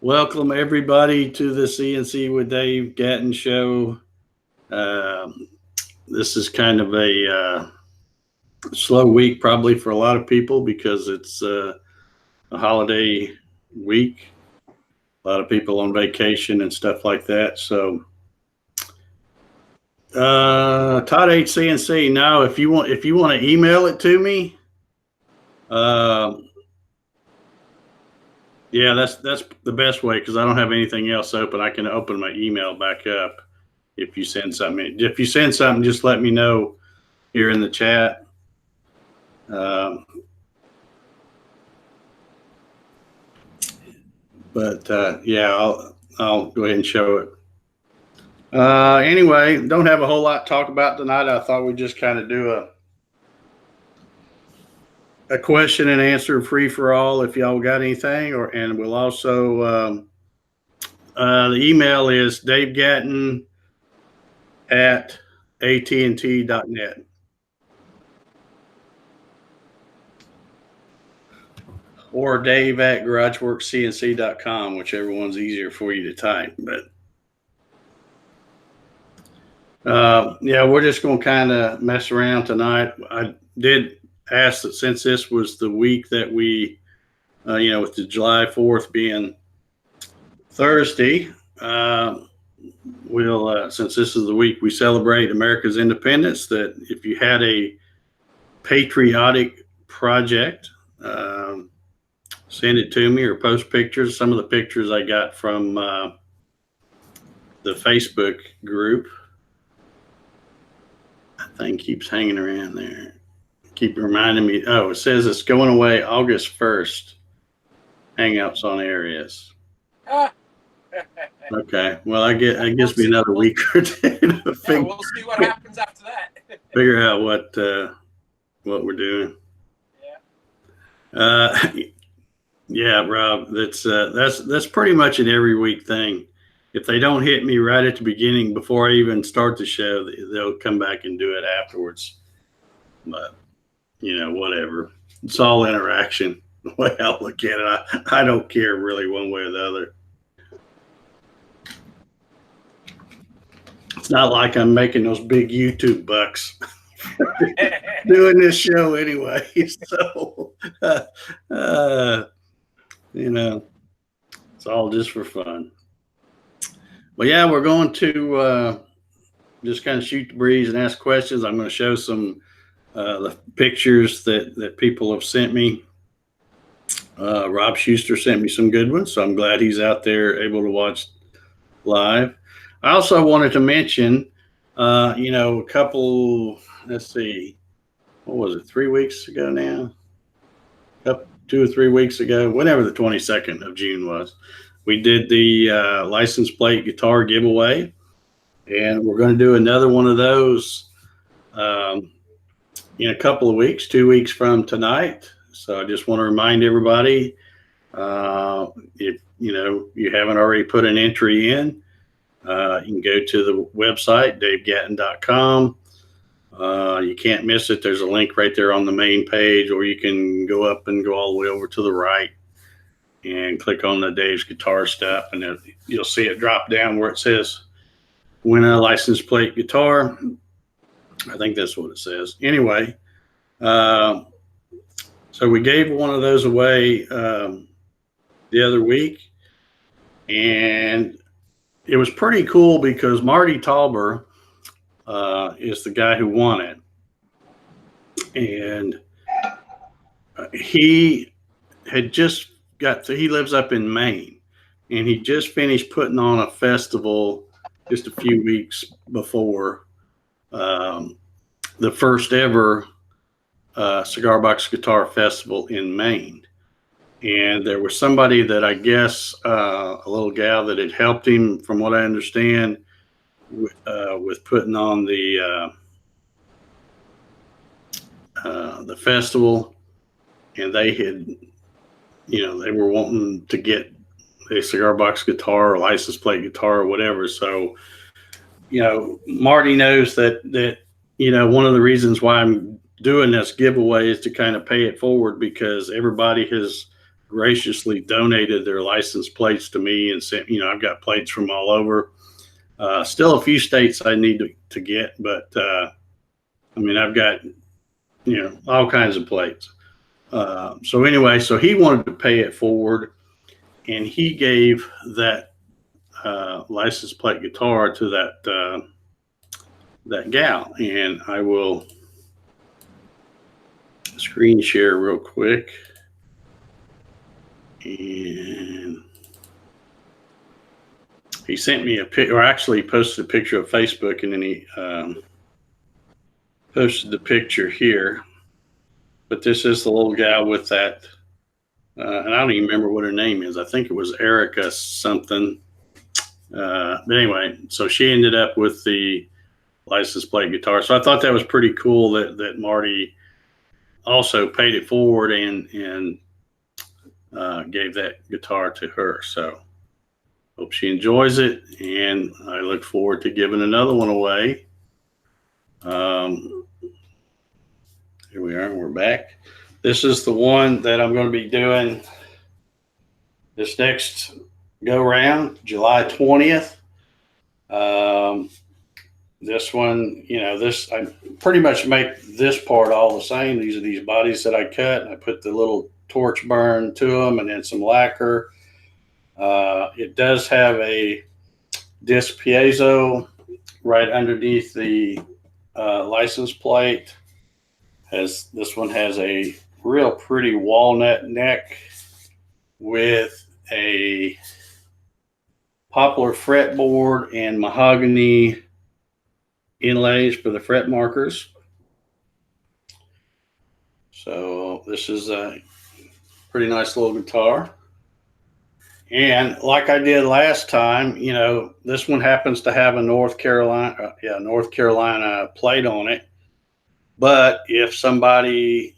Welcome everybody to the CNC with Dave Gatton show. Um, this is kind of a slow week, probably for a lot of people because it's a holiday week. A lot of people on vacation and stuff like that. So, Todd H CNC. Now, if you want to email it to me, um, yeah, that's the best way because I don't have anything else open. I can open my email back up if you send something. If you send something, just let me know here in the chat. But yeah, I'll go ahead and show it. Anyway, don't have a whole lot to talk about tonight. I thought we'd just kind of do a question and answer free for all if y'all got anything, and we'll also the email is davegatton at AT&T.net. Or Dave at garageworkscnc.com, whichever one's easier for you to type. But yeah, we're just going to kind of mess around tonight. I did ask that since this was the week that we, with the July 4th being Thursday, we'll, since this is the week we celebrate America's independence, that if you had a patriotic project, send it to me or post pictures. Some of the pictures I got from the Facebook group. That thing keeps hanging around there. Keep reminding me. Oh, it says it's going away August 1st. Hangouts on areas. Okay. Well, I gives me another week or two to we'll see what happens after that. Figure out what we're doing. Yeah. Yeah, Rob, that's pretty much an every week thing. If they don't hit me right at the beginning before I even start the show, they'll come back and do it afterwards. But whatever. It's all interaction. The way I look at it, I don't care really one way or the other. It's not like I'm making those big YouTube bucks doing this show anyway. So it's all just for fun. Well, yeah, we're going to just kind of shoot the breeze and ask questions. I'm going to show some the pictures that people have sent me. Rob Schuster sent me some good ones, so I'm glad he's out there able to watch live. I also wanted to mention, a couple, let's see, what was it, 3 weeks ago now? 2 or 3 weeks ago, whenever the 22nd of June was, we did the license plate guitar giveaway, and we're going to do another one of those in a couple of weeks, 2 weeks from tonight. So I just want to remind everybody, if you haven't already put an entry in, you can go to the website davegatton.com. You can't miss it. There's a link right there on the main page, or you can go up and go all the way over to the right and click on the Dave's Guitar stuff, and you'll see it drop down where it says win a license plate guitar. I think that's what it says. Anyway, so we gave one of those away the other week, and it was pretty cool because Marty Tauber is the guy who won it, and he had just he lives up in Maine, and he just finished putting on a festival just a few weeks before the first ever Cigar Box Guitar Festival in Maine. And there was somebody that I guess a little gal that had helped him, from what I understand, with putting on the festival, and they had, they were wanting to get a cigar box guitar or license plate guitar or whatever. So, Marty knows that one of the reasons why I'm doing this giveaway is to kind of pay it forward, because everybody has graciously donated their license plates to me and sent, I've got plates from all over. Still a few states I need to get, but I've got, all kinds of plates. So anyway, so he wanted to pay it forward, and he gave that license plate guitar to that gal. And I will screen share real quick. And he sent me a pic, or actually posted a picture of Facebook, and then he posted the picture here. But this is the little gal with that, and I don't even remember what her name is. I think it was Erica something. But anyway, so she ended up with the license plate guitar. So I thought that was pretty cool that Marty also paid it forward and gave that guitar to her. So hope she enjoys it, and I look forward to giving another one away. Here we are, we're back. This is the one that I'm going to be doing this next go round, July 20th. This one, I pretty much make this part all the same. These are these bodies that I cut, and I put the little torch burn to them and then some lacquer. It does have a disc piezo right underneath the license plate. This one has a real pretty walnut neck with a poplar fretboard and mahogany inlays for the fret markers. So this is a pretty nice little guitar. And like I did last time, this one happens to have a North Carolina plate on it. But if somebody,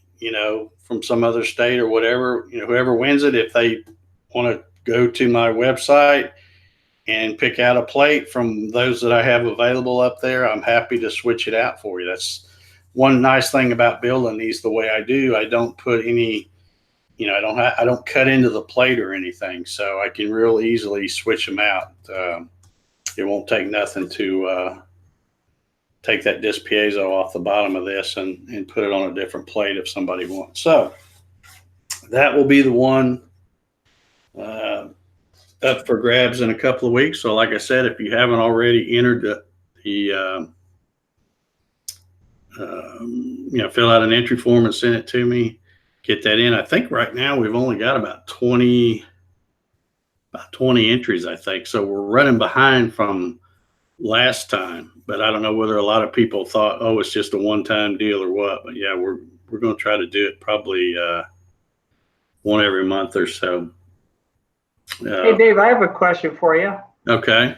from some other state or whatever, whoever wins it, if they want to go to my website and pick out a plate from those that I have available up there, I'm happy to switch it out for you. That's one nice thing about building these the way I do. I don't put any, I don't cut into the plate or anything, so I can real easily switch them out. It won't take nothing to take that disc piezo off the bottom of this and put it on a different plate if somebody wants. So that will be the one up for grabs in a couple of weeks. So like I said, if you haven't already entered the fill out an entry form and send it to me, get that in. I think right now we've only got about 20 entries, I think. So we're running behind from last time, but I don't know whether a lot of people thought, oh, it's just a one-time deal or what. But yeah, we're going to try to do it probably one every month or so. Hey, Dave, I have a question for you. Okay.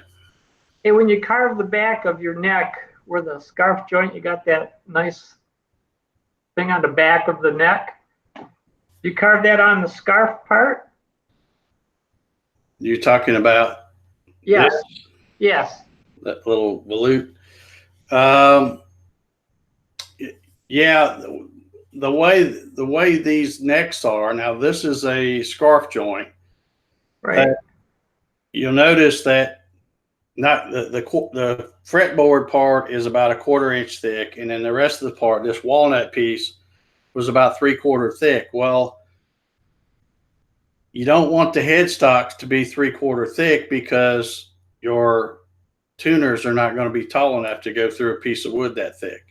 Hey, when you carve the back of your neck where the scarf joint, you got that nice thing on the back of the neck. You carve that on the scarf part? You're talking about Yes. this? Yes. That little volute. Yeah, the way these necks are now, this is a scarf joint. Right. You'll notice that not the fretboard part is about a 1/4 inch thick, and then the rest of the part, this walnut piece, was about 3/4 thick. Well, you don't want the headstocks to be 3/4 thick because your tuners are not going to be tall enough to go through a piece of wood that thick.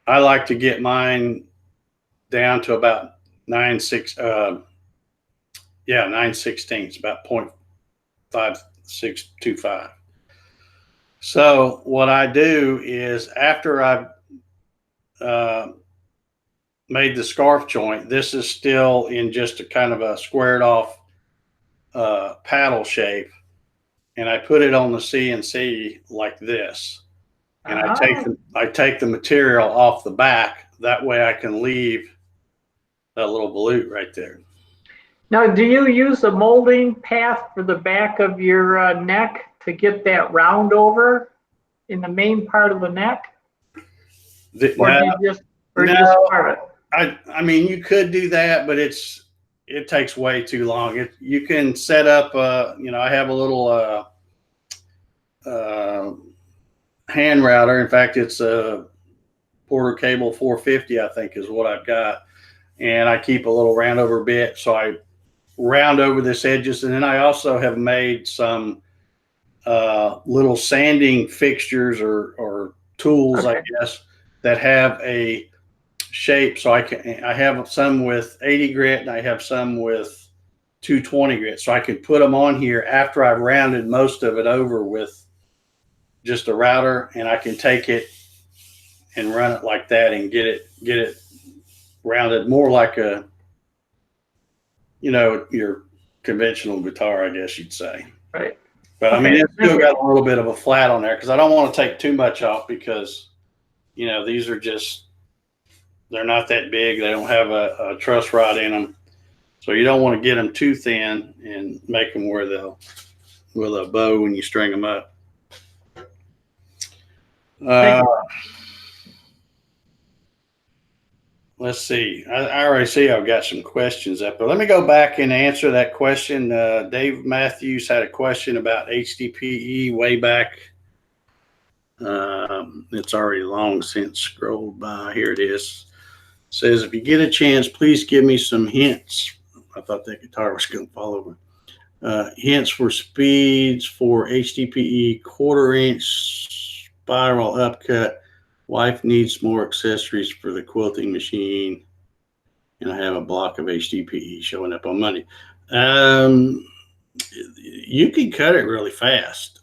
I like to get mine down to about 9/16, about 0.5625. So what I do is after I've made the scarf joint, this is still in just a kind of a squared off paddle shape, and I put it on the CNC like this, and I take the material off the back. That way I can leave that little volute right there. Now, do you use a molding path for the back of your neck to get that round over in the main part of the neck? Or do you just carve it? I mean, you could do that, but it's it takes way too long. You can set up, I have a little hand router. In fact, it's a Porter Cable 450, I think is what I've got. And I keep a little round over bit. So I round over this edges. And then I also have made some little sanding fixtures or tools, Okay. I guess, that have a shape. So I have some with 80 grit and I have some with 220 grit. So I can put them on here after I've rounded most of it over with just a router, and I can take it and run it like that and get it rounded more like a, your conventional guitar, I guess you'd say. Right. But I mean, Okay. it's still got a little bit of a flat on there because I don't want to take too much off because, these are just, they're not that big. They don't have a truss rod in them. So you don't want to get them too thin and make them where they'll, with a bow when you string them up. Let's see. I already see I've got some questions up, but let me go back and answer that question. Dave Matthews had a question about HDPE way back. It's already long since scrolled by. Here it is. It says, if you get a chance, please give me some hints. I thought that guitar was going to fall over. Hints for speeds for HDPE 1/4 inch spiral upcut. Wife needs more accessories for the quilting machine, and I have a block of HDPE showing up on Monday. You can cut it really fast.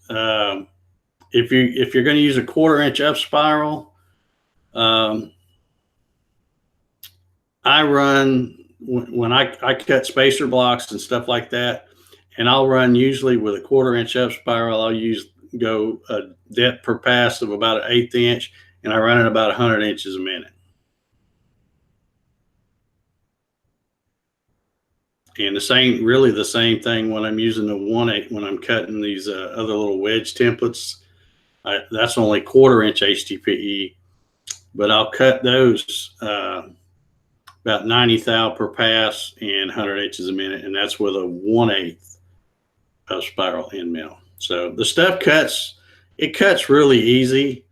If you're going to use a 1/4 inch up spiral, I run when I cut spacer blocks and stuff like that, and I'll run usually with a 1/4 inch up spiral. I'll go a depth per pass of about 1/8 inch. And I run it about 100 inches a minute. And really the same thing when I'm using the 1/8, when I'm cutting these other little wedge templates. That's only 1/4 inch HDPE, but I'll cut those about 90 thou per pass and 100 inches a minute. And that's with a 1/8 of spiral end mill. So the stuff cuts really easy.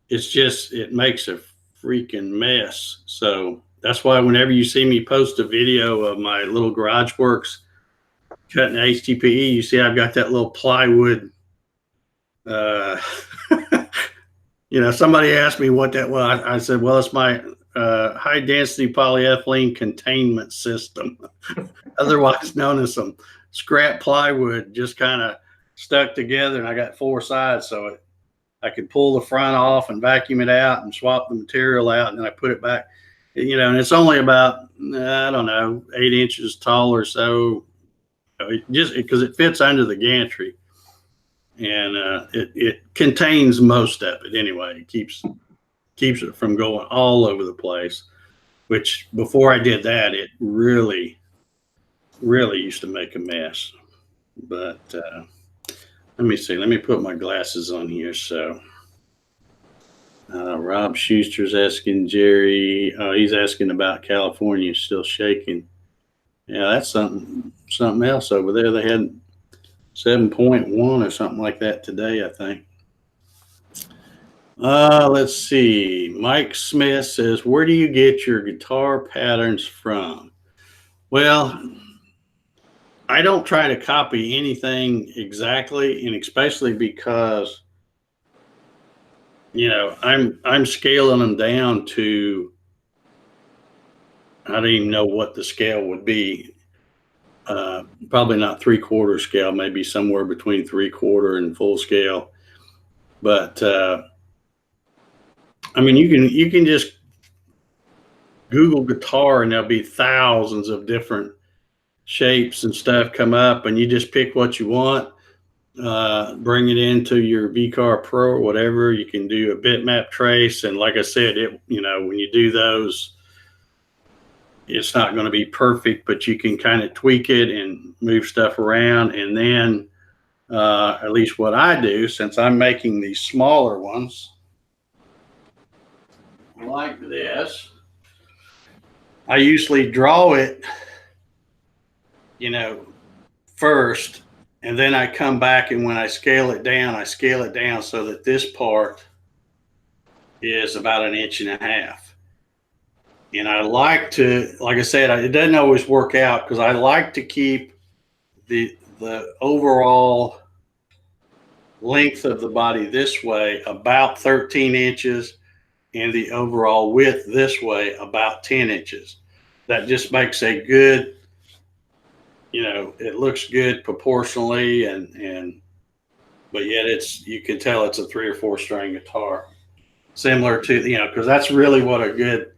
It's just, it makes a freaking mess. So that's why whenever you see me post a video of my little garage works cutting HDPE, you see I've got that little plywood. Somebody asked me what that was. I said, well, it's my high density polyethylene containment system, otherwise known as some scrap plywood just kind of stuck together. And I got 4 sides, so I could pull the front off and vacuum it out and swap the material out, and then I put it back, and it's only about, I don't know, 8 inches tall or so, just because it fits under the gantry, and it contains most of it anyway. It keeps it from going all over the place, which before I did that, it really, really used to make a mess. But let me see. Let me put my glasses on here. So Rob Schuster's asking Jerry. He's asking about California still shaking. Yeah, that's something else over there. They had 7.1 or something like that today, I think. Let's see. Mike Smith says, where do you get your guitar patterns from? Well, I don't try to copy anything exactly, and especially because, I'm scaling them down to, I don't even know what the scale would be. Probably not 3/4 scale, maybe somewhere between 3/4 and full scale. But I mean, you can just Google guitar and there'll be thousands of different shapes and stuff come up, and you just pick what you want, bring it into your VCar Pro or whatever. You can do a bitmap trace, and like I said, when you do those, it's not going to be perfect, but you can kind of tweak it and move stuff around. And then at least what I do, since I'm making these smaller ones like this, I usually draw it you know, first, and then I come back, and when I scale it down so that this part is about 1.5 inches. And I like to, like I said, it doesn't always work out because I like to keep the overall length of the body this way about 13 inches and the overall width this way about 10 inches. That just makes a good, it looks good proportionally, but yet you can tell it's a 3 or 4 string guitar, similar to, because that's really what a good,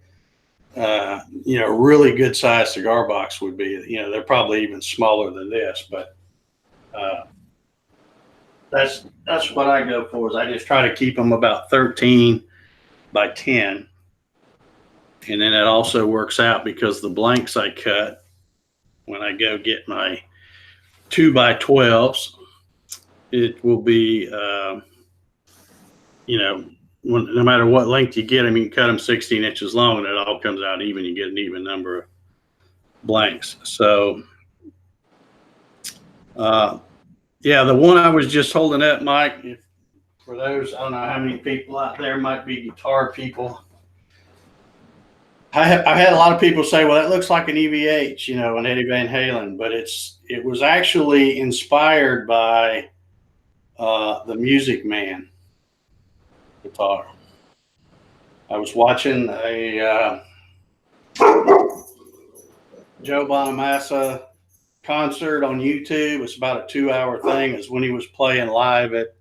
really good sized cigar box would be. They're probably even smaller than this, but that's what I go for. Is I just try to keep them about 13 by 10, and then it also works out because the blanks I cut when I go get my 2 by 12s, it will be, no matter what length you get them, you can cut them 16 inches long, and it all comes out even. You get an even number of blanks. So, yeah, the one I was just holding up, Mike, for those, I don't know how many people out there might be guitar people. I've had a lot of people say, well, that looks like an EVH, an Eddie Van Halen, but it was actually inspired by the Music Man guitar. I was watching a Joe Bonamassa concert on YouTube. It's about a 2-hour thing. It's when he was playing live at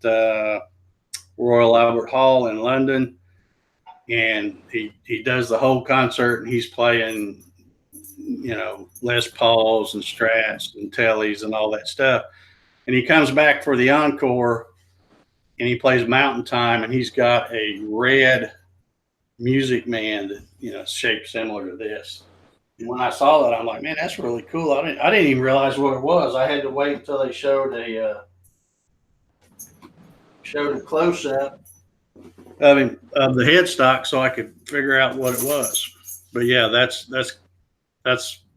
Royal Albert Hall in London, and he does the whole concert, and he's playing, Les Pauls and Strats and Tellys and all that stuff. And he comes back for the encore, and he plays Mountain Time, and he's got a red Music Man that, shaped similar to this. And when I saw that, I'm like, man, that's really cool. I didn't even realize what it was. I had to wait until they showed a close up of him, of the headstock, so I could figure out what it was. But yeah, that's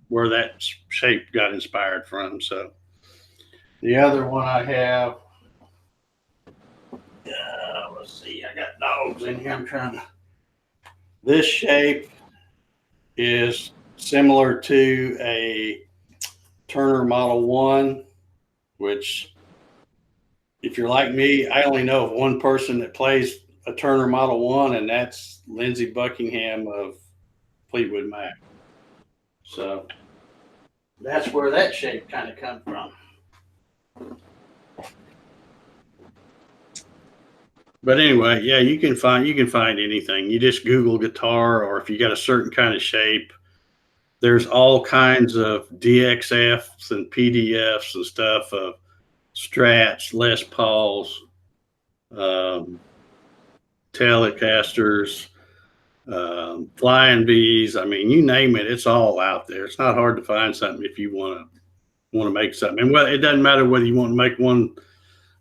where that shape got inspired from. So the other one I have, let's see, I got dogs in here. This shape is similar to a Turner Model 1, which, if you're like me, I only know of one person that plays a Turner Model 1, and that's Lindsey Buckingham of Fleetwood Mac. So that's where that shape kind of comes from. But anyway, yeah, you can find anything. You just Google guitar, or if you got a certain kind of shape, there's all kinds of DXFs and PDFs and stuff of Strats, Les Pauls, Telecasters, Flying V's. I mean, you name it, it's all out there. It's not hard to find something if you want to make something. And well, it doesn't matter whether you want to make one,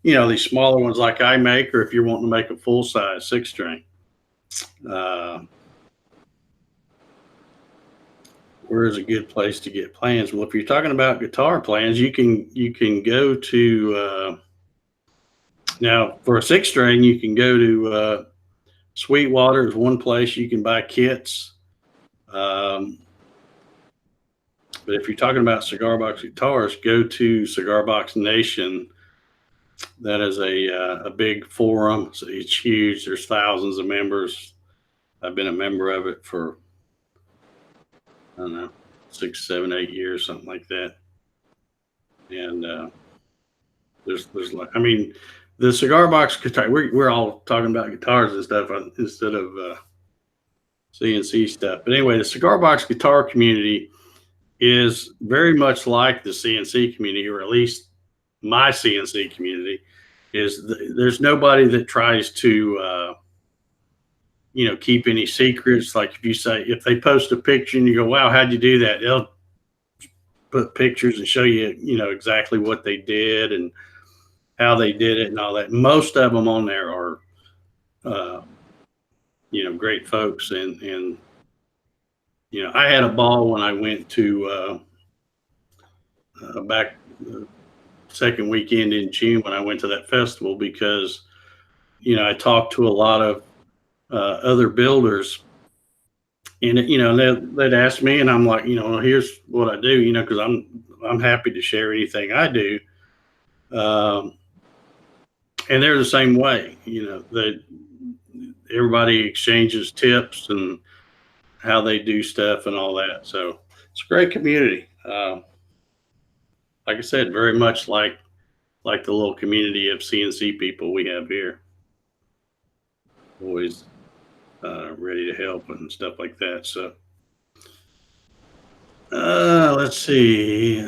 these smaller ones like I make, or if you're wanting to make a full size 6-string. Where is a good place to get plans? Well, if you're talking about guitar plans, you can go to now for a 6-string, you can go to Sweetwater is one place you can buy kits. But if you're talking about cigar box guitars, go to Cigar Box Nation. That is a big forum. So it's huge. There's thousands of members. I've been a member of it for, I don't know, 6, 7, 8 years, something like that. And there's like, I mean, the cigar box guitar, we're all talking about guitars and stuff instead of CNC stuff. But anyway, the cigar box guitar community is very much like the CNC community, or at least my CNC community. There's nobody that tries to keep any secrets. Like if they post a picture and you go, wow, how'd you do that? They'll put pictures and show you, exactly what they did and how they did it and all that. Most of them on there are, great folks. And I had a ball when I went to back second weekend in June when I went to that festival because, I talked to a lot of other builders, and they'd ask me, and I'm like, here's what I do, because I'm happy to share anything I do, and they're the same way, that everybody exchanges tips and how they do stuff and all that. So it's a great community. Like I said, very much like the little community of CNC people we have here. Always ready to help and stuff like that. So let's see.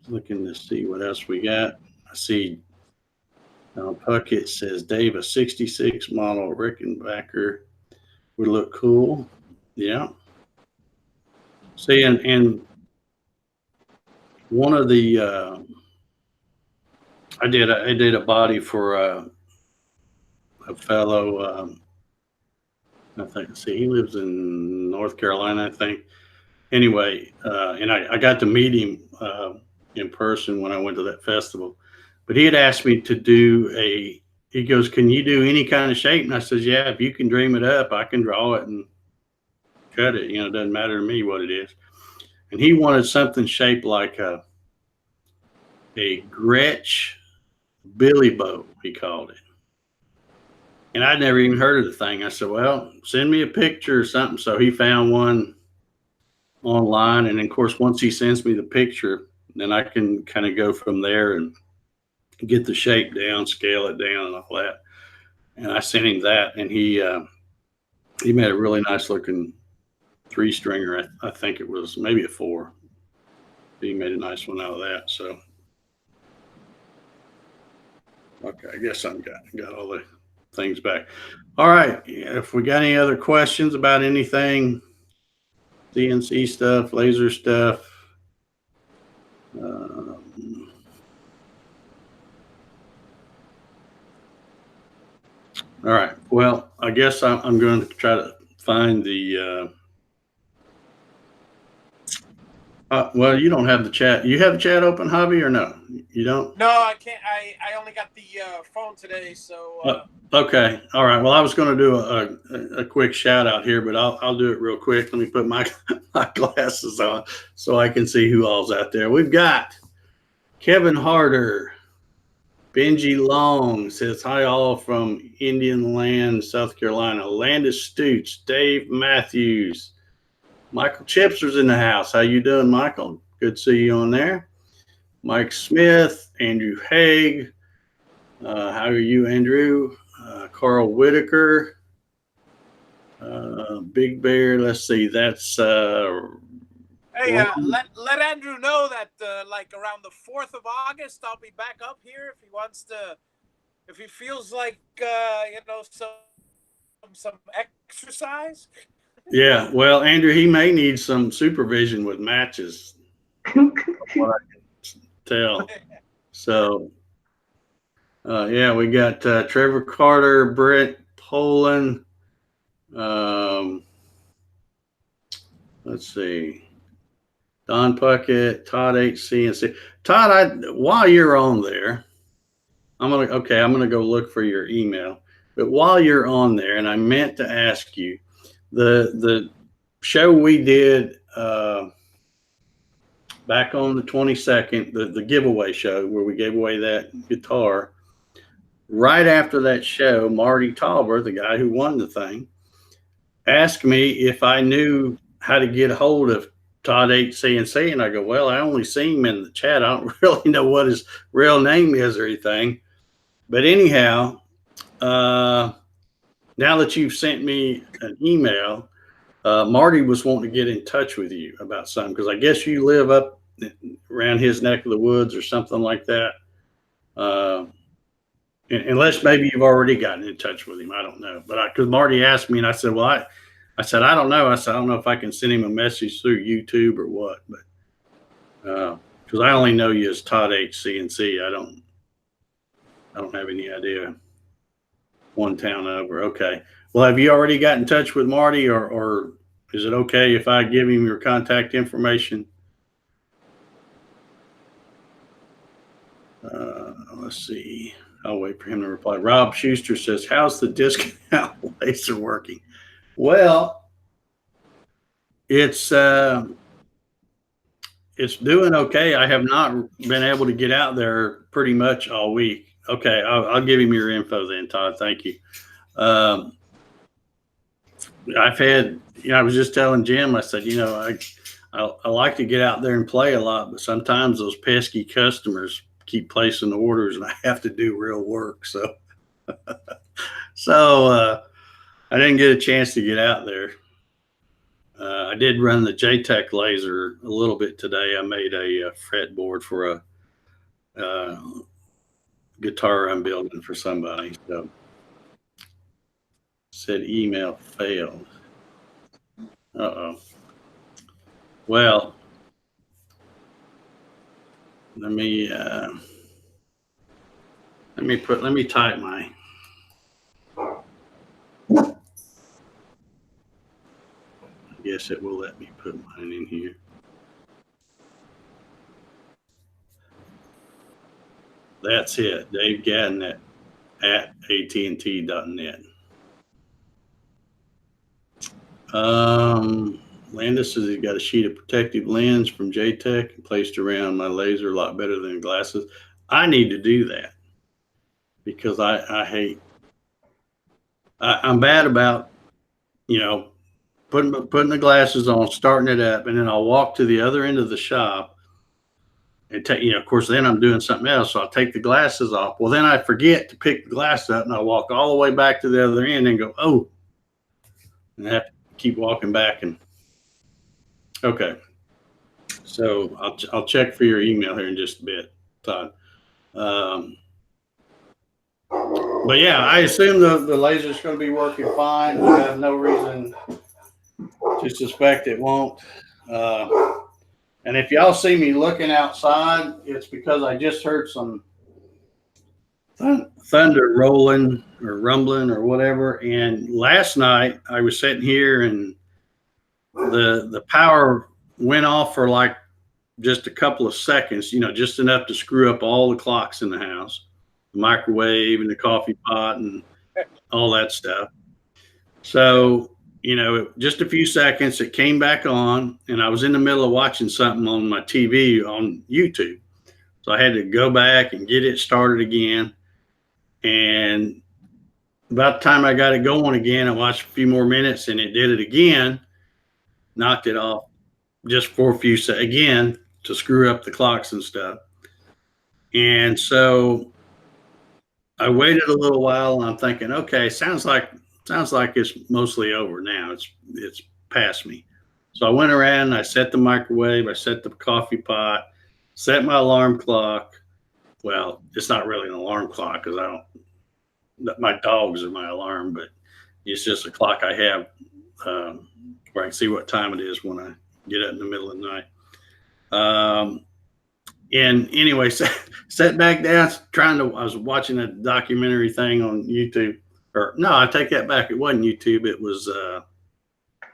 Looking to see what else we got. I see Puckett says, Dave, a 66 model Rickenbacker would look cool. Yeah. See, and one of the I did a body for a fellow. I think. See, he lives in North Carolina, I think. Anyway, and I got to meet him in person when I went to that festival. But he had asked me to do a. He goes, "Can you do any kind of shape?" And I says, "Yeah, if you can dream it up, I can draw it and cut it. It doesn't matter to me what it is." And he wanted something shaped like a Gretsch Billy Boat, he called it. And I'd never even heard of the thing. I said, well, send me a picture or something. So he found one online. And of course, once he sends me the picture, then I can kind of go from there and get the shape down, scale it down and all that. And I sent him that, and he made a really nice looking 3-stringer. I think it was maybe a 4. He made a nice one out of that. So, okay, I guess I've got all the things back. All right. If we got any other questions about anything, CNC stuff, laser stuff, all right. Well, I guess I'm going to try to find the. Well, you don't have the chat. You have the chat open, Javi, or no? You don't? No, I can't. I only got the phone today, so. Okay. All right. Well, I was going to do a quick shout out here, but I'll do it real quick. Let me put my glasses on so I can see who all's out there. We've got Kevin Harder. Benji Long says, hi all from Indian Land, South Carolina. Landis Stoots, Dave Matthews. Michael Chipser's in the house. How you doing, Michael? Good to see you on there. Mike Smith, Andrew Haig. How are you, Andrew? Carl Whitaker. Big Bear. Let's see. That's hey, let Andrew know that like around the 4th of August, I'll be back up here if he wants to, if he feels like some exercise. Yeah, well, Andrew, he may need some supervision with matches. What I can tell. So, yeah, we got Trevor Carter, Brett Poland. Let's see. Don Puckett, Todd HCNC. Todd, while you're on there, I'm gonna go look for your email. But while you're on there, and I meant to ask you, the show we did back on the 22nd, the giveaway show where we gave away that guitar. Right after that show, Marty Tauber, the guy who won the thing, asked me if I knew how to get a hold of Todd HCNC, and I go, well, I only see him in the chat. I don't really know what his real name is or anything. But anyhow, now that you've sent me an email, Marty was wanting to get in touch with you about something, because I guess you live up around his neck of the woods or something like that. Unless maybe you've already gotten in touch with him. I don't know. But because Marty asked me, and I said, well, I said, I don't know. I said, I don't know if I can send him a message through YouTube or what. But because I only know you as Todd HCNC. I don't have any idea. One town over. Okay. Well, have you already got in touch with Marty, or is it okay if I give him your contact information? Let's see. I'll wait for him to reply. Rob Schuster says, "How's the discount laser working?" Well, it's it's doing okay. I have not been able to get out there pretty much all week. Okay, I'll give him your info then, Todd. Thank you. I've had, I was just telling Jim, I said, I like to get out there and play a lot, but sometimes those pesky customers keep placing the orders and I have to do real work. So, I didn't get a chance to get out there. I did run the JTech laser a little bit today. I made a fretboard for a guitar I'm building for somebody. So, said email failed. Uh-oh. Well, let me type my. I guess it will let me put mine in here. That's it. Dave Gatton at AT&T.net. Landis says he's got a sheet of protective lens from JTech and placed around my laser a lot better than glasses. I need to do that because I'm bad about, putting the glasses on, starting it up, and then I'll walk to the other end of the shop and take, of course, then I'm doing something else. So I'll take the glasses off. Well, then I forget to pick the glass up and I walk all the way back to the other end and go, oh, and I have to keep walking back. And okay. So I'll check for your email here in just a bit, Todd. But yeah, I assume the laser's going to be working fine. I have no reason to suspect it won't. And if y'all see me looking outside, it's because I just heard some thunder rolling or rumbling or whatever. And last night I was sitting here and the power went off for like just a couple of seconds, just enough to screw up all the clocks in the house, the microwave and the coffee pot and all that stuff. So, just a few seconds, it came back on, and I was in the middle of watching something on my TV on YouTube. So I had to go back and get it started again. And about the time I got it going again, I watched a few more minutes and it did it again, knocked it off just for a few seconds again to screw up the clocks and stuff. And so I waited a little while and I'm thinking, okay, sounds like it's mostly over now. It's past me. So I went around, I set the microwave, I set the coffee pot, set my alarm clock. Well, it's not really an alarm clock because my dogs are my alarm, but it's just a clock I have where I can see what time it is when I get up in the middle of the night. And anyway, sat back down, I was watching a documentary thing on YouTube. Or no, I take that back. It wasn't YouTube. It was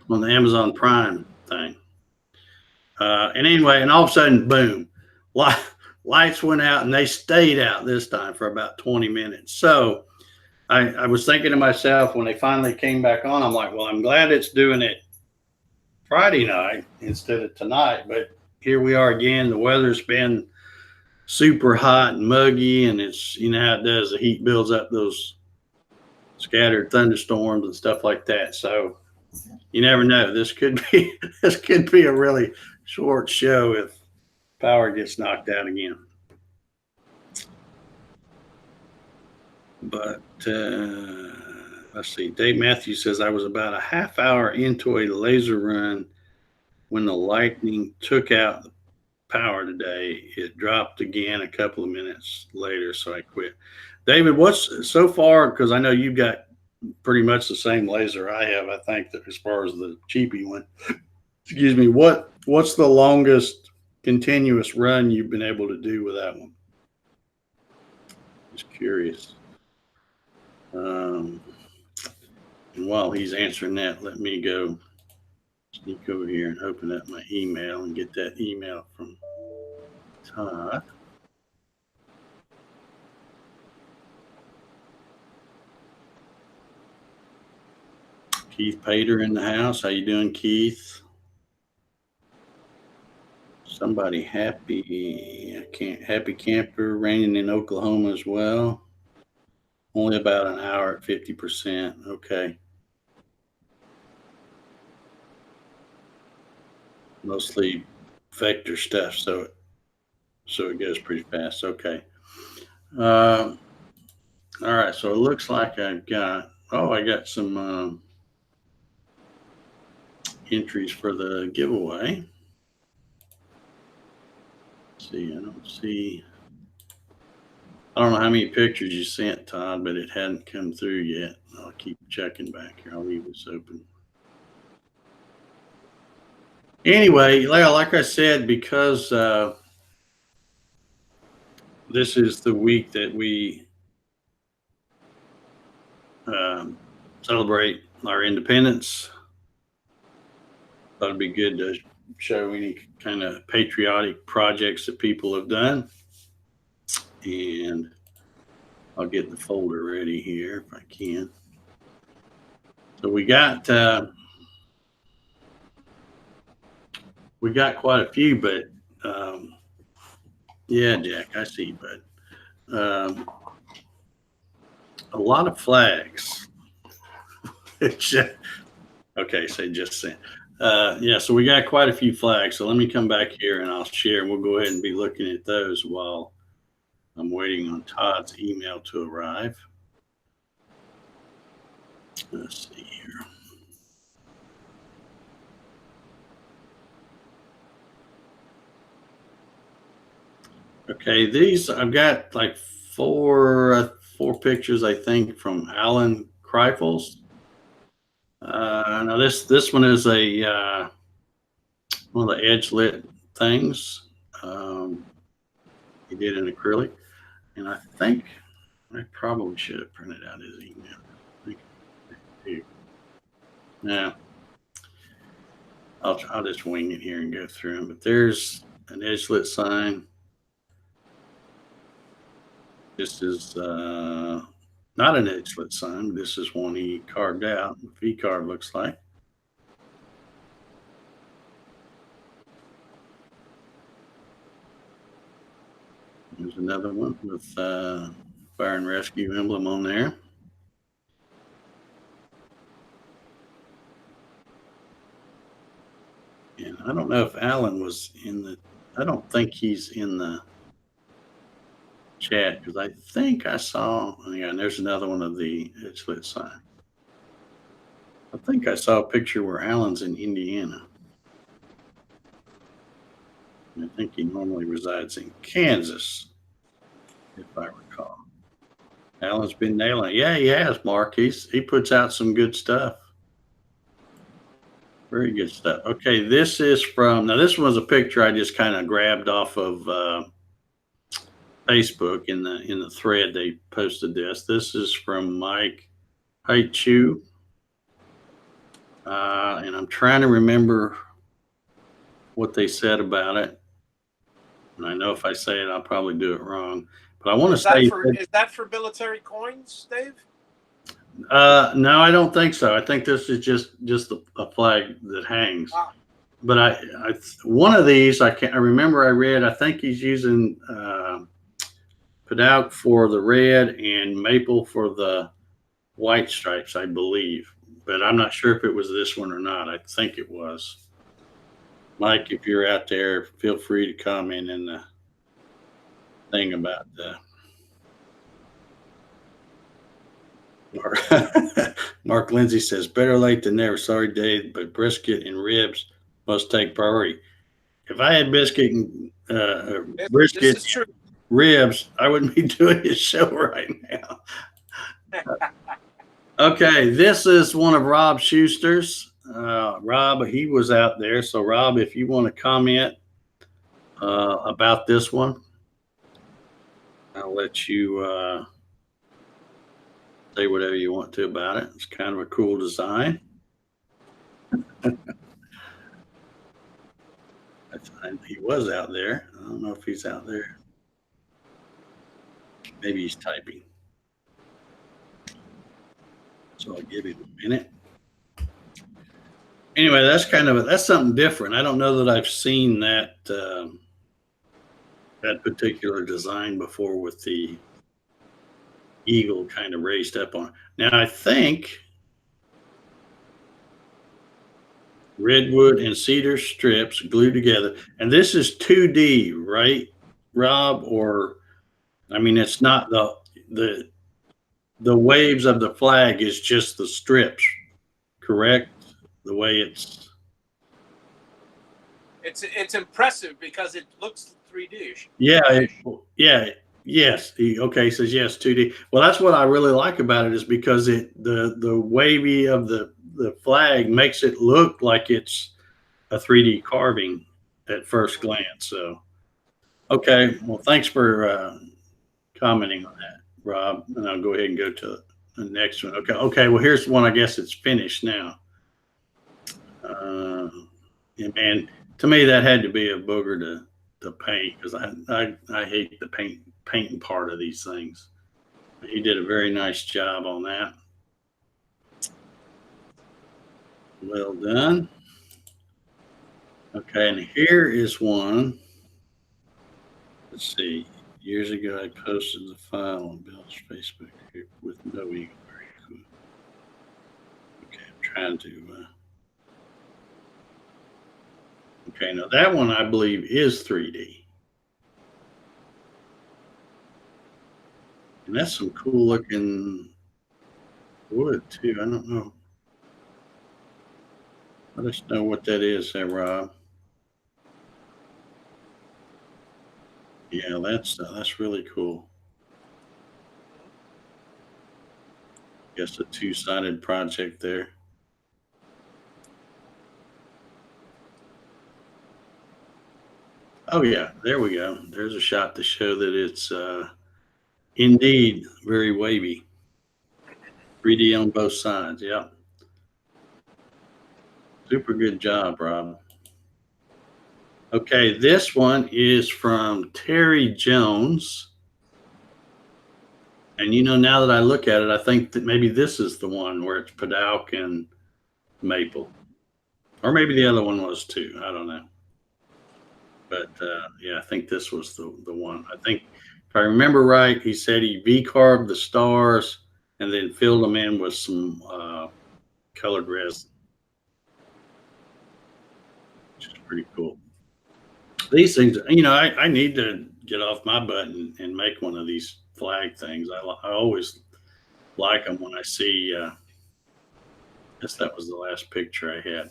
on the Amazon Prime thing. And anyway, and all of a sudden, boom, lights went out, and they stayed out this time for about 20 minutes. So I was thinking to myself when they finally came back on, I'm like, well, I'm glad it's doing it Friday night instead of tonight. But here we are again. The weather's been super hot and muggy, and it's, how it does. The heat builds up those scattered thunderstorms and stuff like that. So you never know. This could be a really short show if power gets knocked out again. But let's see. Dave Matthews says I was about a half hour into a laser run when the lightning took out the power today. It dropped again a couple of minutes later, so I quit. David, what's so far, because I know you've got pretty much the same laser I have, I think, that as far as the cheapy one. Excuse me, what's the longest continuous run you've been able to do with that one? Just curious. And while he's answering that, let me go sneak over here and open up my email and get that email from Todd. Keith Pater in the house. How you doing, Keith? Somebody happy. I can't. Happy camper. Raining in Oklahoma as well. Only about an hour at 50%. Okay. Mostly vector stuff, so it goes pretty fast. Okay. All right. So it looks like I got some entries for the giveaway. Let's see, I don't see. I don't know how many pictures you sent, Todd, but it hadn't come through yet. I'll keep checking back here. I'll leave this open. Anyway, like I said, because this is the week that we celebrate our independence, thought it'd be good to show any kind of patriotic projects that people have done. And I'll get the folder ready here if I can. So we got quite a few, but yeah, Jack, I see, but a lot of flags. Okay, so just saying. Yeah, so we got quite a few flags. So let me come back here and I'll share. We'll go ahead and be looking at those while I'm waiting on Todd's email to arrive. Let's see here. Okay, these I've got like four pictures, I think, from Alan Kreifels. Now this one is a one of the edge lit things. He did in acrylic, and I think I probably should have printed out his email. Yeah, I'll just wing it here and go through them. But there's an edge lit sign. This is not an edge lit sign. This is one he carved out. V carve looks like. There's another one with fire and rescue emblem on there. And I don't know if Alan was in the, I don't think he's in the chat because I think I saw, yeah, and there's another one of the edge lit sign. I think I saw a picture where Alan's in Indiana. I think he normally resides in Kansas, if I recall. Alan's been nailing it. Yeah, he has, Mark. He puts out some good stuff. Very good stuff. Okay, this is from, now this was a picture I just kind of grabbed off of Facebook in the thread they posted this. This is from Mike Haichu. And I'm trying to remember what they said about it. And I know if I say it, I'll probably do it wrong. But I want to say, is that for military coins, Dave? no, I don't think so. I think this is just a flag that hangs. Ah. But I one of these I remember I read. I think he's using Padauk for the red and maple for the white stripes, I believe. But I'm not sure if it was this one or not. I think it was. Mike, if you're out there, feel free to comment in the thing about the Mark Lindsay says, better late than never. Sorry, Dave, but brisket and ribs must take priority. If I had brisket and ribs, I wouldn't be doing this show right now. Okay, this is one of Rob Schuster's. Rob, he was out there. So, Rob, if you want to comment about this one, I'll let you say whatever you want to about it. It's kind of a cool design. He was out there. I don't know if he's out there. Maybe he's typing. So I'll give him a minute. Anyway, that's something different. I don't know that I've seen that that particular design before with the eagle kind of raised up on. Now I think redwood and cedar strips glued together, and this is 2D, right, Rob? Or I mean, it's not the waves of the flag is just the strips, correct? The way it's impressive because it looks 3D. yeah, yeah, yes. Okay, he says yes, 2D. Well, that's what I really like about it is because the wavy of the flag makes it look like it's a 3D carving at first glance. So, okay, well, thanks for commenting on that, Rob. And I'll go ahead and go to the next one. Okay. Well, here's one. I guess it's finished now. And man, to me, that had to be a booger to paint because I hate the painting part of these things. He did a very nice job on that. Well done. Okay, and here is one. Let's see. Years ago, I posted the file on Bill's Facebook group with no eagle. Very cool. Okay, I'm trying to. Okay, now that one I believe is 3D. And that's some cool looking wood too. I don't know. Let us know what that is there, Rob. Yeah, that's really cool. Guess a two-sided project there. Oh yeah, there we go. There's a shot to show that it's indeed very wavy. 3D on both sides. Yeah. Super good job, Rob. Okay, this one is from Terry Jones. And now that I look at it, I think that maybe this is the one where it's Padalk and maple. Or maybe the other one was too. I don't know. But yeah, I think this was the one. I think if I remember right, he said he V-carved the stars and then filled them in with some colored resin, which is pretty cool. These things, I need to get off my butt and make one of these flag things. I always like them when I see. I guess that was the last picture I had.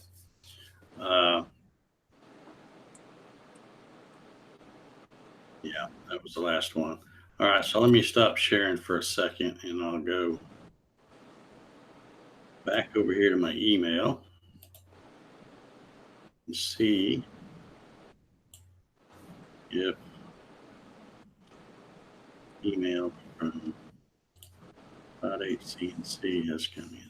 Yeah, that was the last one. All right, so let me stop sharing for a second and I'll go back over here to my email and see if email from 58 CNC has come in.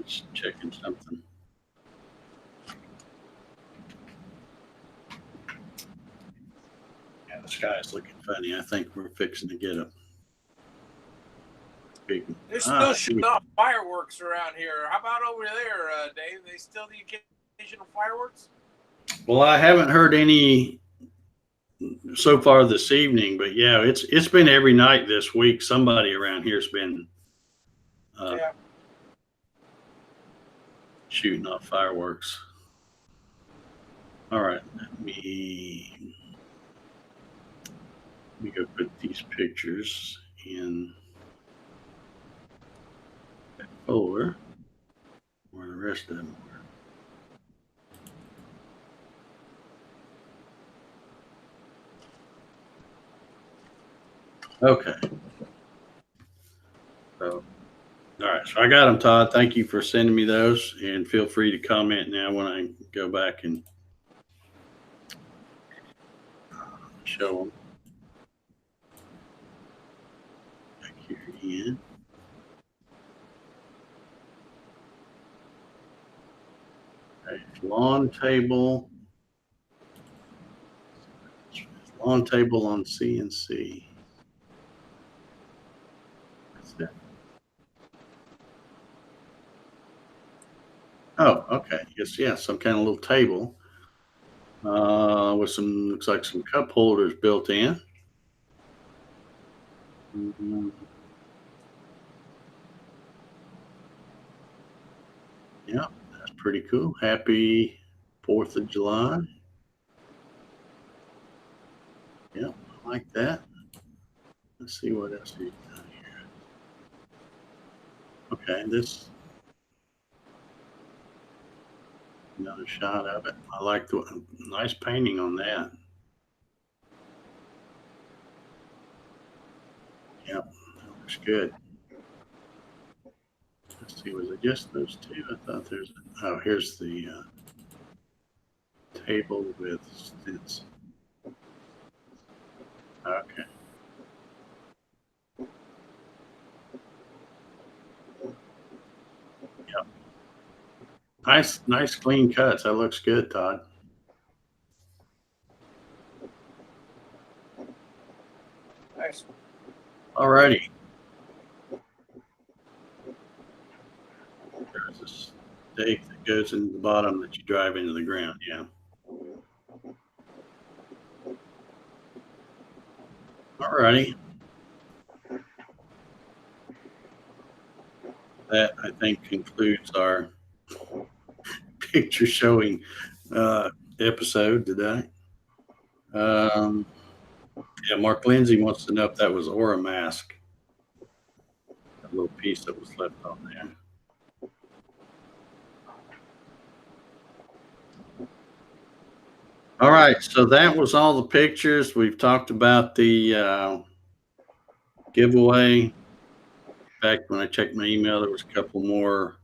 Just checking something. Yeah, the sky's looking funny. I think we're fixing to get a big. They're still shooting off fireworks around here. How about over there, Dave? They still the occasional fireworks? Well, I haven't heard any so far this evening, but yeah, it's been every night this week. Somebody around here's been shooting off fireworks. All right, let me go put these pictures in that folder where the rest of them were. Okay. So, all right. So I got them, Todd. Thank you for sending me those, and feel free to comment now when I go back and show them. Back here again. Okay. Lawn table on CNC. Oh, okay. Yes, yeah, some kind of little table with some, looks like some cup holders built in. Mhm. Yeah, that's pretty cool. Happy 4th of July. Yeah, I like that. Let's see what else he's done here. Okay, this another shot of it. I like the nice painting on that. Yep, that looks good. Let's see, was it just those two? I thought there's. Oh, here's the table with stints. Okay. Yep. Nice, nice clean cuts. That looks good, Todd. Nice. Alrighty. There's a stake that goes into the bottom that you drive into the ground. Yeah. Alrighty. That I think concludes our picture showing episode today. Um, yeah, Mark Lindsay wants to know if that was Aura mask, that little piece that was left on there. All right, so that was all the pictures. We've talked about the giveaway. In fact, when I checked my email, there was a couple more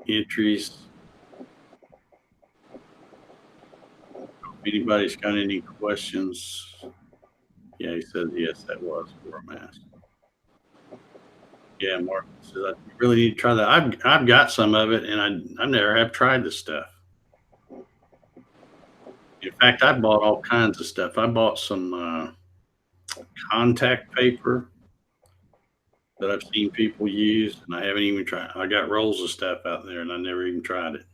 entries. If anybody's got any questions, yeah, he said yes, that was Aura mask. Yeah, Mark says I really need to try that. I've got some of it, and I never have tried this stuff. In fact, I bought all kinds of stuff. I bought some contact paper that I've seen people use, and I haven't even tried. I got rolls of stuff out there, and I never even tried it.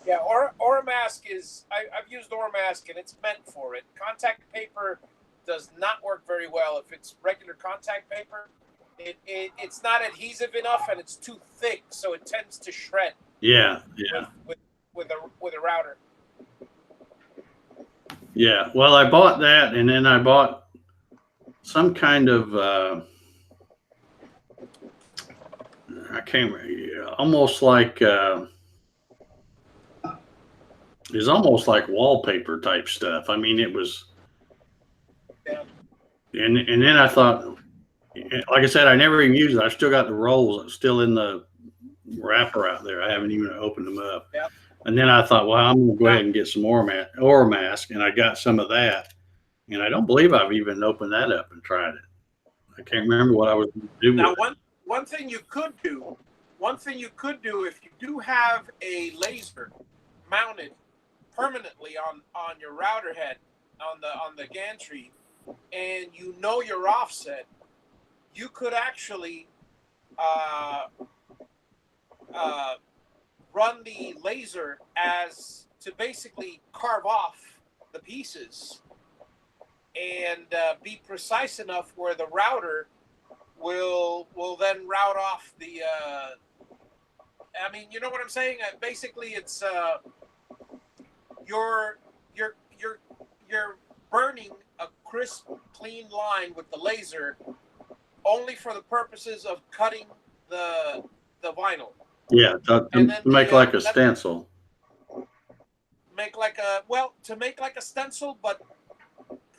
Yeah, Aura Mask is. I've used Aura Mask, and it's meant for it. Contact paper does not work very well if it's regular contact paper. It's not adhesive enough, and it's too thick, so it tends to shred. Yeah, yeah, with a router. yeah. Well, I bought that, and then I bought some kind of I can't remember, almost like it's almost like wallpaper type stuff. I mean, it was. Yeah. And then I thought, like I said, I never even used it. I still got the rolls still in the wrapper out there. I haven't even opened them up. Yeah. And then I thought, well, I'm going to go ahead and get some Aura mask, and I got some of that. And I don't believe I've even opened that up and tried it. I can't remember what I was going to do. Now, one thing you could do if you do have a laser mounted permanently on your router head on the gantry, and you know your offset, you could actually run the laser as to basically carve off the pieces and be precise enough where the router will then route off the. I mean, you know what I'm saying? Basically, it's you're burning a crisp, clean line with the laser, only for the purposes of cutting the vinyl. Yeah, to make like a stencil. To make like a stencil, but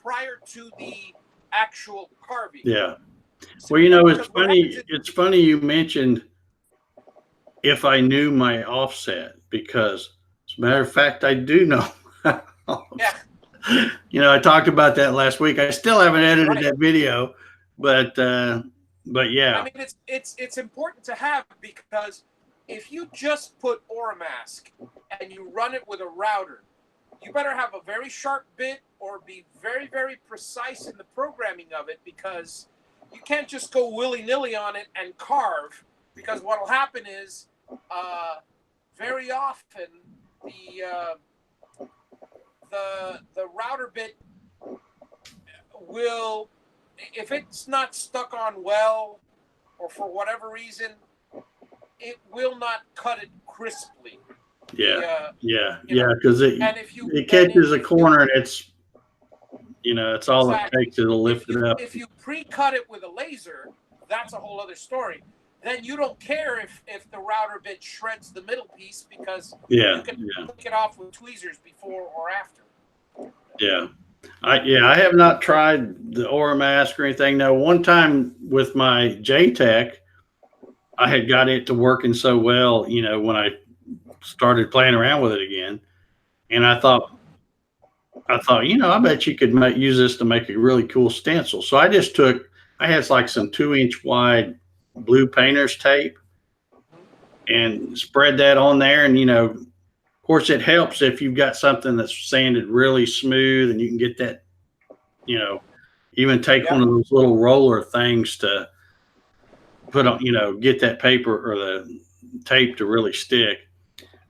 prior to the actual carving. Yeah. Well, you know, it's funny. It's funny you mentioned if I knew my offset, because as a matter of fact, I do know. Yeah. You know, I talked about that last week. I still haven't edited that video, but yeah. I mean, it's important to have, because if you just put Aura Mask and you run it with a router, you better have a very sharp bit or be very, very precise in the programming of it, because you can't just go willy-nilly on it and carve because what will happen is very often the router bit will, if it's not stuck on well, or for whatever reason, it will not cut it crisply. Yeah, You yeah, know, because and if you it catches a if you corner and it's it's all it exactly, takes to lift it up. if you pre-cut it with a laser, that's a whole other story. Then you don't care if the router bit shreds the middle piece, because Yeah, you can yeah, pick it off with tweezers before or after. yeah. I have not tried the Aura mask or anything. Now, one time with my JTech, I had got it to working so well, when I started playing around with it again, and I thought, I bet you could use this to make a really cool stencil. So I had like some 2-inch wide blue painter's tape and spread that on there. And, of course, it helps if you've got something that's sanded really smooth and you can get that, even take one of those little roller things to put on, get that paper or the tape to really stick.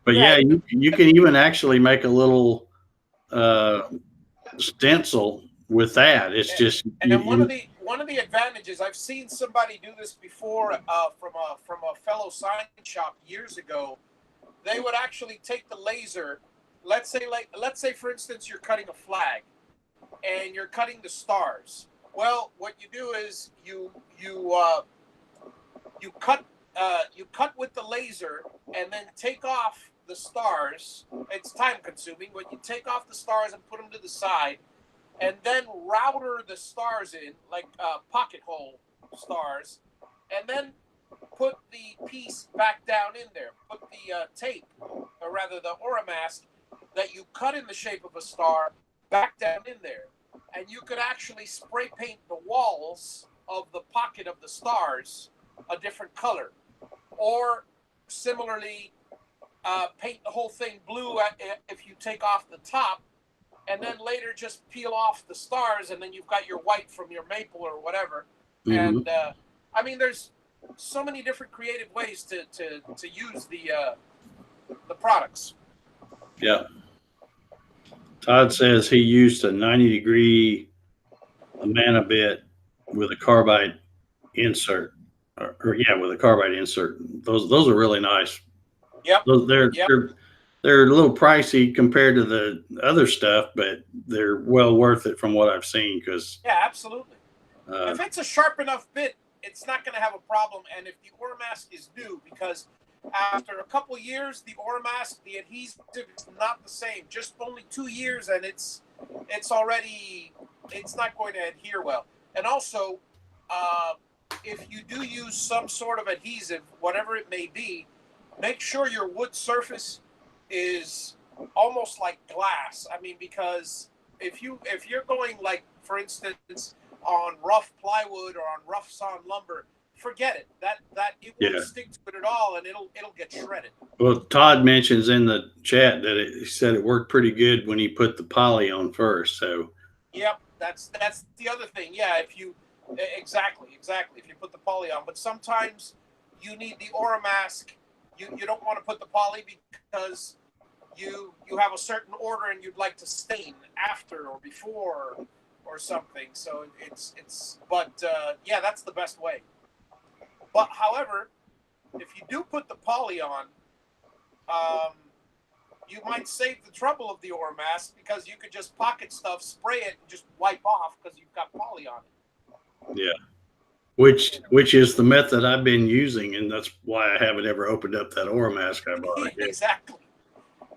But yeah, you can even actually make a little stencil with that. It's just and one of the advantages, I've seen somebody do this before from a fellow sign shop years ago. They would actually take the laser. Let's say for instance you're cutting a flag, and you're cutting the stars. Well, what you do is you cut with the laser, and then take off the stars. It's time consuming, but you take off the stars and put them to the side, and then router the stars in like pocket hole stars, and then put the piece back down in there. Put the tape, or rather the Aura mask that you cut in the shape of a star, back down in there. And you could actually spray paint the walls of the pocket of the stars a different color. Or similarly, paint the whole thing blue if you take off the top, and then later just peel off the stars, and then you've got your white from your maple or whatever. Mhm. And I mean, there's so many different creative ways to use the products. Yeah. Todd says he used a 90-degree Amana bit with a carbide insert, with a carbide insert. Those are really nice. Yep. They're a little pricey compared to the other stuff, but they're well worth it from what I've seen. Because absolutely. If it's a sharp enough bit, it's not going to have a problem. And if the Aura mask is new, because after a couple years, the Aura mask, the adhesive is not the same. Just only 2 years, and it's not going to adhere well. And also, if you do use some sort of adhesive, whatever it may be, make sure your wood surface is almost like glass. I mean, because if you're going, like, for instance, on rough plywood or on rough sawn lumber, forget it. That it won't stick to it at all, and it'll get shredded. Well, Todd mentions in the chat that he said it worked pretty good when he put the poly on first. So yep, that's the other thing. Yeah, exactly if you put the poly on, but sometimes you need the Aura mask. You don't want to put the poly because you have a certain order and you'd like to stain after or before or something. So that's the best way. But however, if you do put the poly on, you might save the trouble of the Aura mask, because you could just pocket stuff, spray it, and just wipe off because you've got poly on it. Yeah, which is the method I've been using, and that's why I haven't ever opened up that Aura mask I bought. Exactly.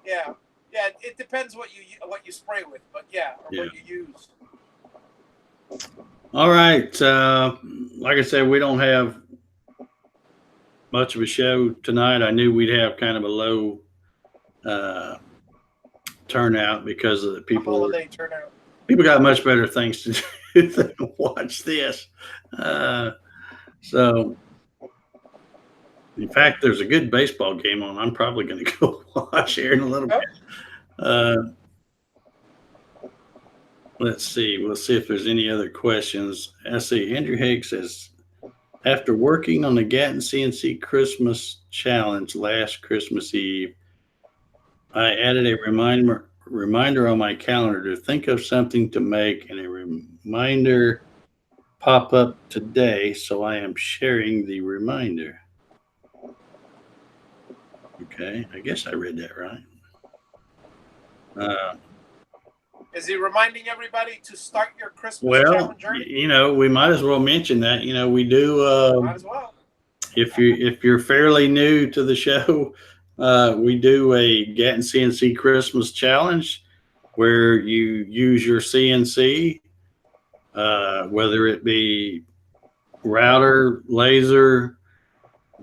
Yeah. It depends what you spray with, but what you use. All right. Like I said, we don't have much of a show tonight. I knew we'd have kind of a low turnout because of the people. Holiday turnout. People got much better things to do than watch this. So, in fact, there's a good baseball game on. I'm probably going to go watch here in a little bit. Let's see. We'll see if there's any other questions. I see Andrew Haig says, After working on the Gatton CNC Christmas challenge last Christmas Eve, I added a reminder on my calendar to think of something to make, and a reminder pop up today, so I am sharing the reminder. Okay, I guess I read that right. Is he reminding everybody to start your Christmas Well, challenge journey? we might as well mention that. We do. Might as well. If you're fairly new to the show, we do a Gatton CNC Christmas challenge where you use your CNC, whether it be router, laser,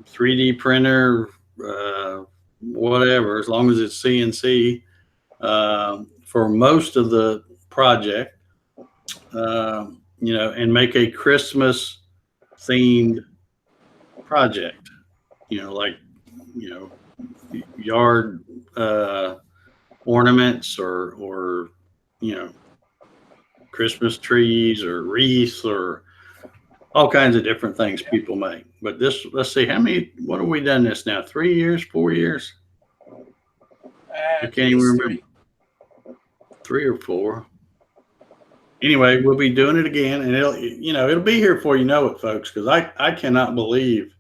3D printer, whatever, as long as it's CNC, for most of the project, and make a Christmas themed project, like, yard ornaments or Christmas trees or wreaths or all kinds of different things people make. But let's see, what have we done this now? 3 years, 4 years? I can't even remember. 3 or 4. Anyway, we'll be doing it again, and it'll be here before you know it, folks, because I cannot believe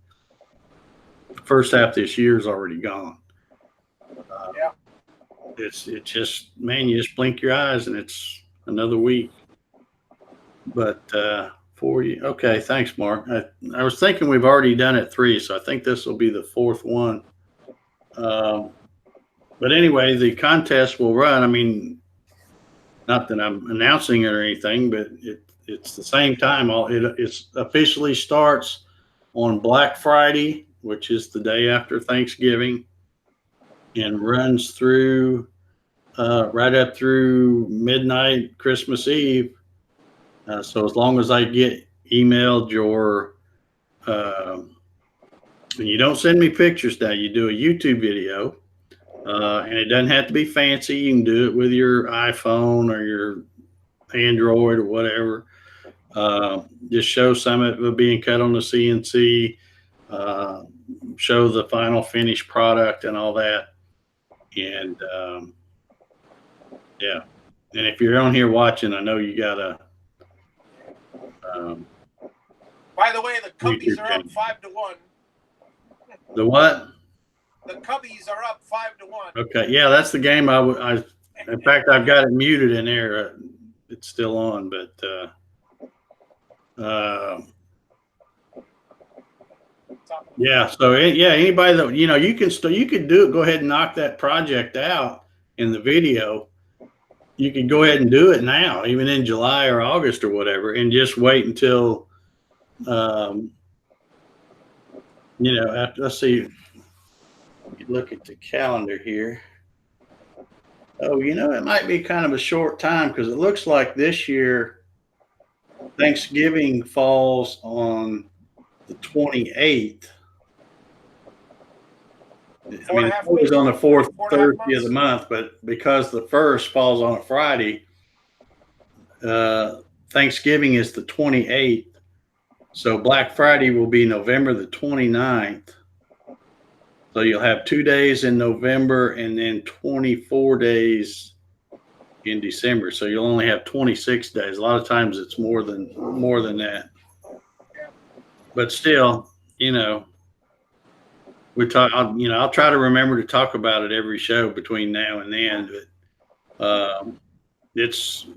the first half of this year is already gone. Yeah. It's just, man, you just blink your eyes and it's another week. But for you, okay, thanks, Mark. I was thinking we've already done it 3, so I think this will be the 4th one. But anyway, the contest will run. I mean, not that I'm announcing it or anything, but it's the same time. It officially starts on Black Friday, which is the day after Thanksgiving, and runs through right up through midnight Christmas Eve. So as long as I get emailed your, and you don't send me pictures now, you do a YouTube video. And it doesn't have to be fancy. You can do it with your iPhone or your Android or whatever. Just show some of it being cut on the CNC, show the final finished product and all that. And yeah. And if you're on here watching, I know you got a. By the way, the Cubbies are up 5-1. The what? The Cubbies are up 5-1. Okay, yeah, that's the game. In fact, I've got it muted in there. It's still on, but yeah. So anybody that you could do it. Go ahead and knock that project out in the video. You can go ahead and do it now, even in July or August or whatever, and just wait until after. Let's see. Look at the calendar here. Oh, it might be kind of a short time because it looks like this year Thanksgiving falls on the 28th. I mean, it's always on the 4th Thursday of the month, but because the 1st falls on a Friday, Thanksgiving is the 28th. So Black Friday will be November the 29th. So you'll have 2 days in November and then 24 days in December. So you'll only have 26 days. A lot of times it's more than that. But still, we talk. I'll try to remember to talk about it every show between now and then. But it's,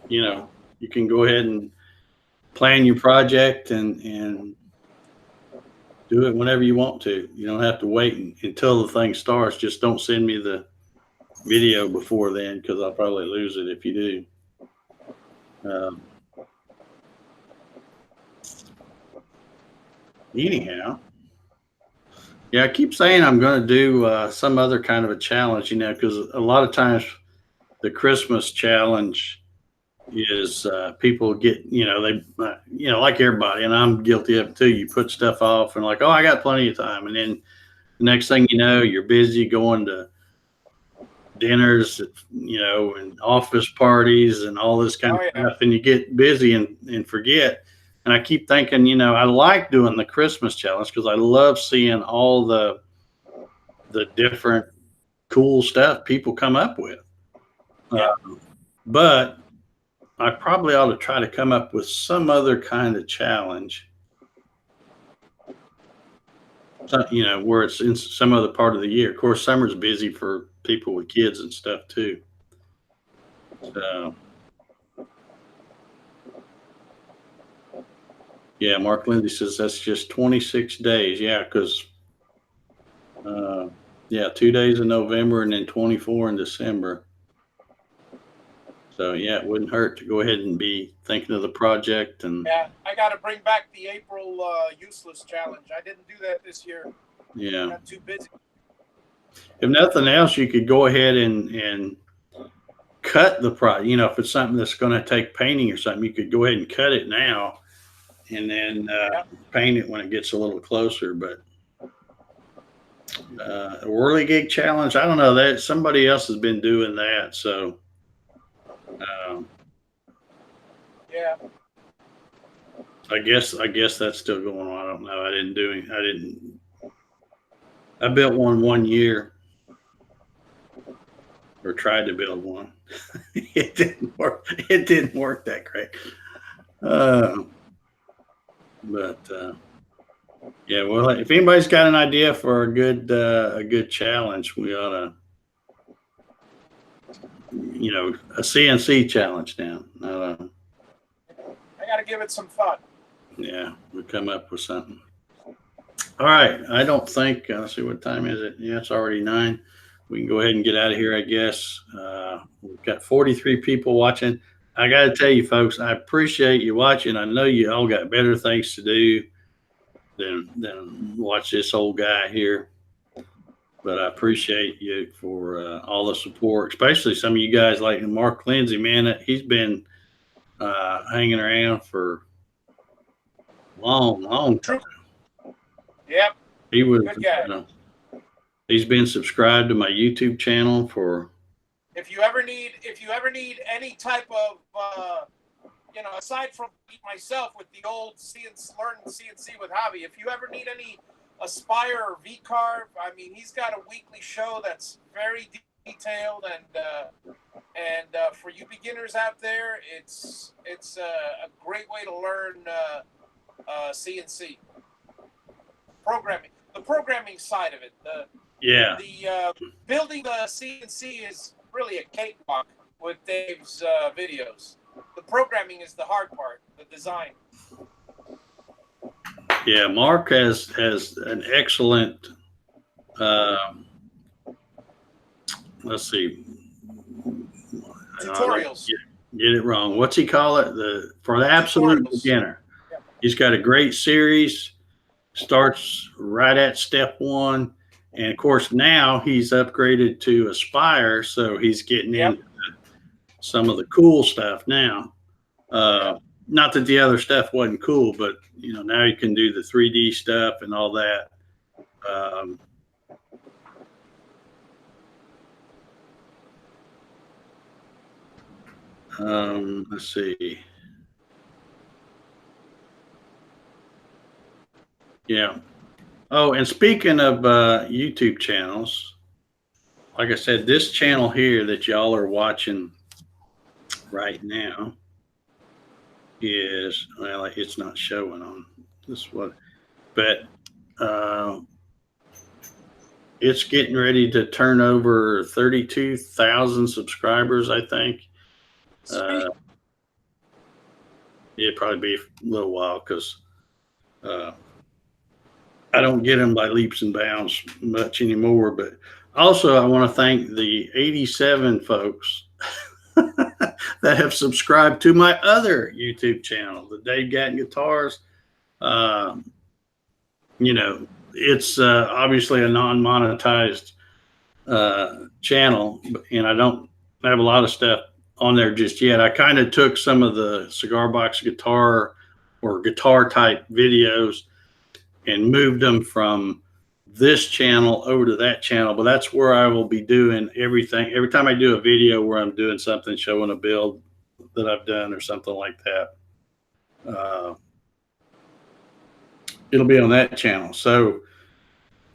you can go ahead and plan your project and do it whenever you want to. You don't have to wait until the thing starts. Just don't send me the video before then, because I'll probably lose it if you do. Anyhow, yeah, I keep saying I'm going to do some other kind of a challenge, because a lot of times the Christmas challenge is people get, they, like everybody, and I'm guilty of it too. You put stuff off and like, oh, I got plenty of time. And then the next thing you know, you're busy going to dinners, and office parties and all this kind of stuff. And you get busy and forget. And I keep thinking, you know, I like doing the Christmas challenge because I love seeing all the different cool stuff people come up with. Yeah. But I probably ought to try to come up with some other kind of challenge. So, you know, where it's in some other part of the year. Of course, summer's busy for people with kids and stuff too. So, yeah, Mark Lindsay says that's just 26 days. Yeah, because yeah, 2 days in November and then 24 in December. So yeah, it wouldn't hurt to go ahead and be thinking of the project. And Yeah, I got to bring back the April useless challenge. I didn't do that this year. yeah, Got too busy. if nothing else, you could go ahead and cut the project. You know, if it's something that's going to take painting or something, you could go ahead and cut it now and then paint it when it gets a little closer. But a whirligig challenge, I don't know, that somebody else has been doing that. So Yeah. I guess that's still going on. I don't know. I built one year, or tried to build one. It didn't work. It didn't work that great. But yeah, well, if anybody's got an idea for a good challenge, we ought to, you know, a CNC challenge now. I got to give it some thought. Yeah, we come up with something. All right. I don't think, let's see, what time is it? Yeah, it's already 9. We can go ahead and get out of here, I guess. We've got 43 people watching. I got to tell you, folks, I appreciate you watching. I know you all got better things to do than watch this old guy here. But I appreciate you for all the support, especially some of you guys like Mark Lindsay, man. He's been hanging around for long time. Yep. He was. Good guy. He's been subscribed to my YouTube channel for. If you ever need any type of you know, aside from myself with the old learn CNC with hobby, if you ever need any Aspire or V-Carve, I mean, he's got a weekly show that's very detailed, and for you beginners out there, it's a great way to learn CNC programming, the programming side of it. The building the CNC is really a cakewalk with Dave's videos. The programming is the hard part, the design. Yeah, Mark has an excellent. Let's see. Tutorials. Get it wrong. What's he call it? For the absolute beginner. Yeah. He's got a great series. Starts right at step 1, and of course now he's upgraded to Aspire, so he's getting into some of the cool stuff now. Not that the other stuff wasn't cool, but you know, now you can do the 3D stuff and all that. Let's see. Yeah. Oh, and speaking of YouTube channels, like I said, this channel here that y'all are watching right now is, well, it's not showing on this one, but it's getting ready to turn over 32,000 subscribers, I think. It'd probably be a little while because I don't get them by leaps and bounds much anymore. But also, I want to thank the 87 folks that have subscribed to my other YouTube channel, the Dave Gatton Guitars. You know, it's obviously a non-monetized channel, and I don't have a lot of stuff on there just yet. I kind of took some of the cigar box guitar or guitar type videos and moved them from this channel over to that channel, but that's where I will be doing everything. Every time I do a video where I'm doing something, showing a build that I've done or something like that, it'll be on that channel. So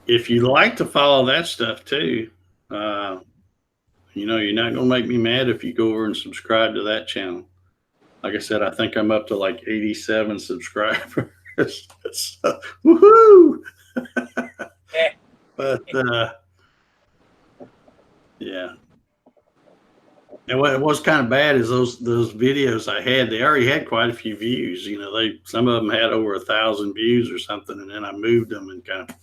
if you like to follow that stuff too, you know, you're not gonna make me mad if you go over and subscribe to that channel. Like I said, I think I'm up to like 87 subscribers. So, woohoo! But yeah. And what was kind of bad is those videos I had, they already had quite a few views. You know, some of them had over 1,000 views or something, and then I moved them, and kind of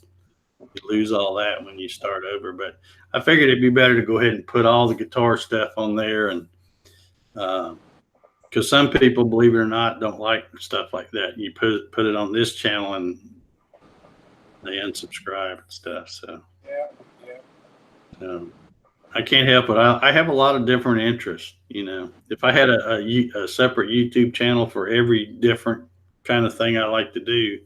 you lose all that when you start over. But I figured it'd be better to go ahead and put all the guitar stuff on there, and because some people, believe it or not, don't like stuff like that. You put it on this channel and they unsubscribe and stuff. So I can't help it. I have a lot of different interests. You know, if I had a separate YouTube channel for every different kind of thing I like to do,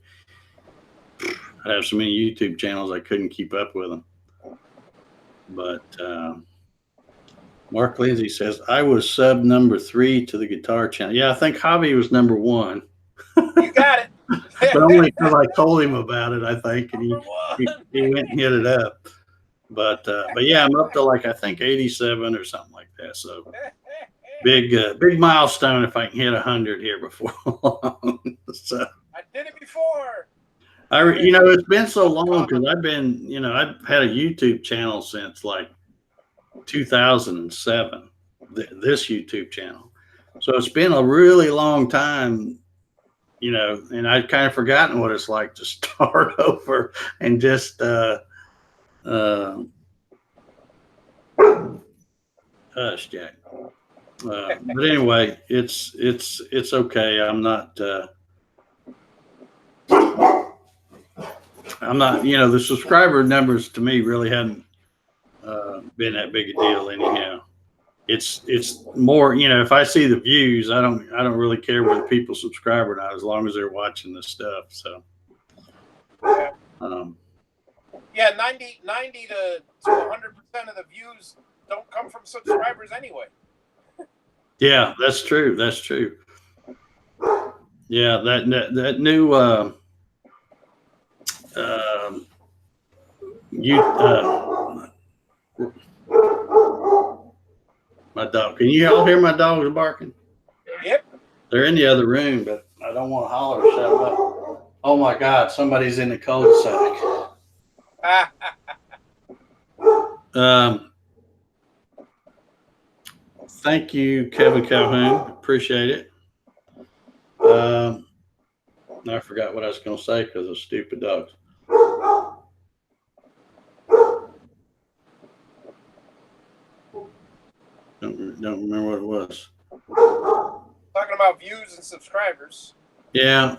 I'd have so many YouTube channels I couldn't keep up with them. But Mark Lindsay says, I was sub number 3 to the guitar channel. Yeah, I think Javi was number 1. You got it. But only because I told him about it, I think, and he went and hit it up. But yeah, I'm up to like, I think 87 or something like that. So big milestone if I can hit 100 here before long. So I did it before. you know, it's been so long because I've had a YouTube channel since like 2007, this YouTube channel. So it's been a really long time, you know, and I'd kind of forgotten what it's like to start over and just hush, Jack. But anyway, it's okay. I'm not, you know, the subscriber numbers to me really hadn't been that big a deal anyhow. It's more, you know, if I see the views, I don't really care whether people subscribe or not, as long as they're watching the stuff. So yeah, 90 to 100% of the views don't come from subscribers anyway. Yeah, that's true. That's true. Yeah, that new my dog. Can you all hear my dogs barking? Yep. They're in the other room, but I don't want to holler or shut them up. Oh my God, somebody's in the cul-de-sac. Thank you, Kevin Calhoun. Appreciate it. I forgot what I was going to say because of stupid dogs. Don't remember what it was. Talking about views and subscribers. Yeah.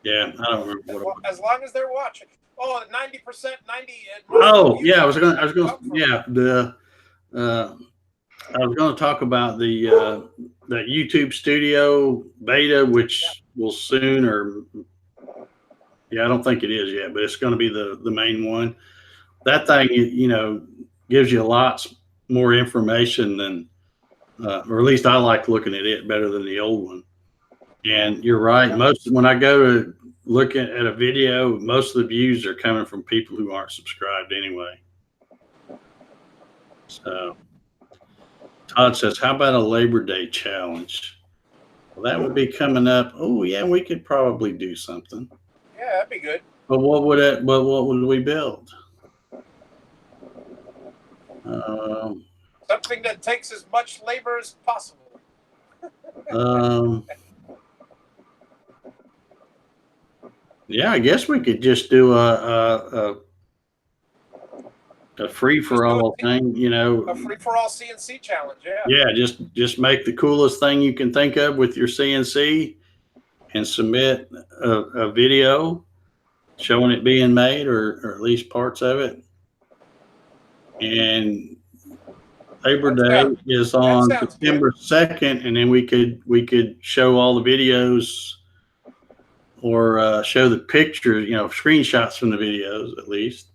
Yeah, I don't remember what it was. As long as they're watching. Oh, 90%, 90. Oh, yeah. I was going to. Yeah, I was going to talk about the YouTube Studio beta, which will soon, or I don't think it is yet, but it's going to be the main one. That thing, you know, gives you lots more information than, or at least I like looking at it better than the old one. And you're right. When I go to look at a video, most of the views are coming from people who aren't subscribed anyway. So Todd says, how about a Labor Day challenge? Well, that would be coming up. Oh yeah, we could probably do something. Yeah, that'd be good. But what would we build? Something that takes as much labor as possible. Yeah, I guess we could just do a free for all thing, you know. A free for all CNC challenge, yeah. Yeah, just make the coolest thing you can think of with your CNC and submit a video showing it being made, or at least parts of it. And Labor Day is on September 2nd, and then we could show all the videos, or show the pictures, you know, screenshots from the videos at least,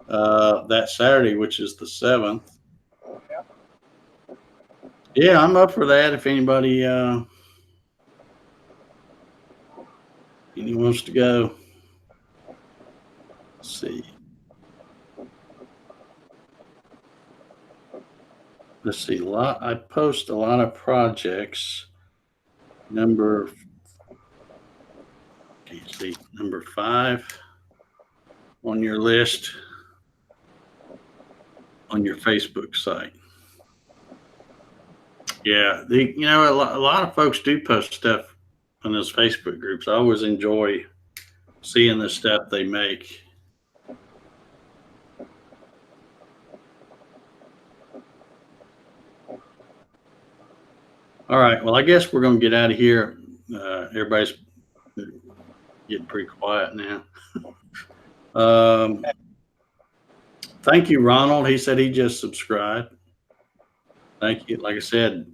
that Saturday, which is the 7th. Yeah, I'm up for that. If anybody And he wants to go. Let's see. Let's see. I post a lot of projects. Number 5 on your list on your Facebook site. Yeah, a lot of folks do post stuff on those Facebook groups. I always enjoy seeing the stuff they make. All right. Well, I guess we're going to get out of here. Everybody's getting pretty quiet now. Thank you, Ronald. He said he just subscribed. Thank you. Like I said,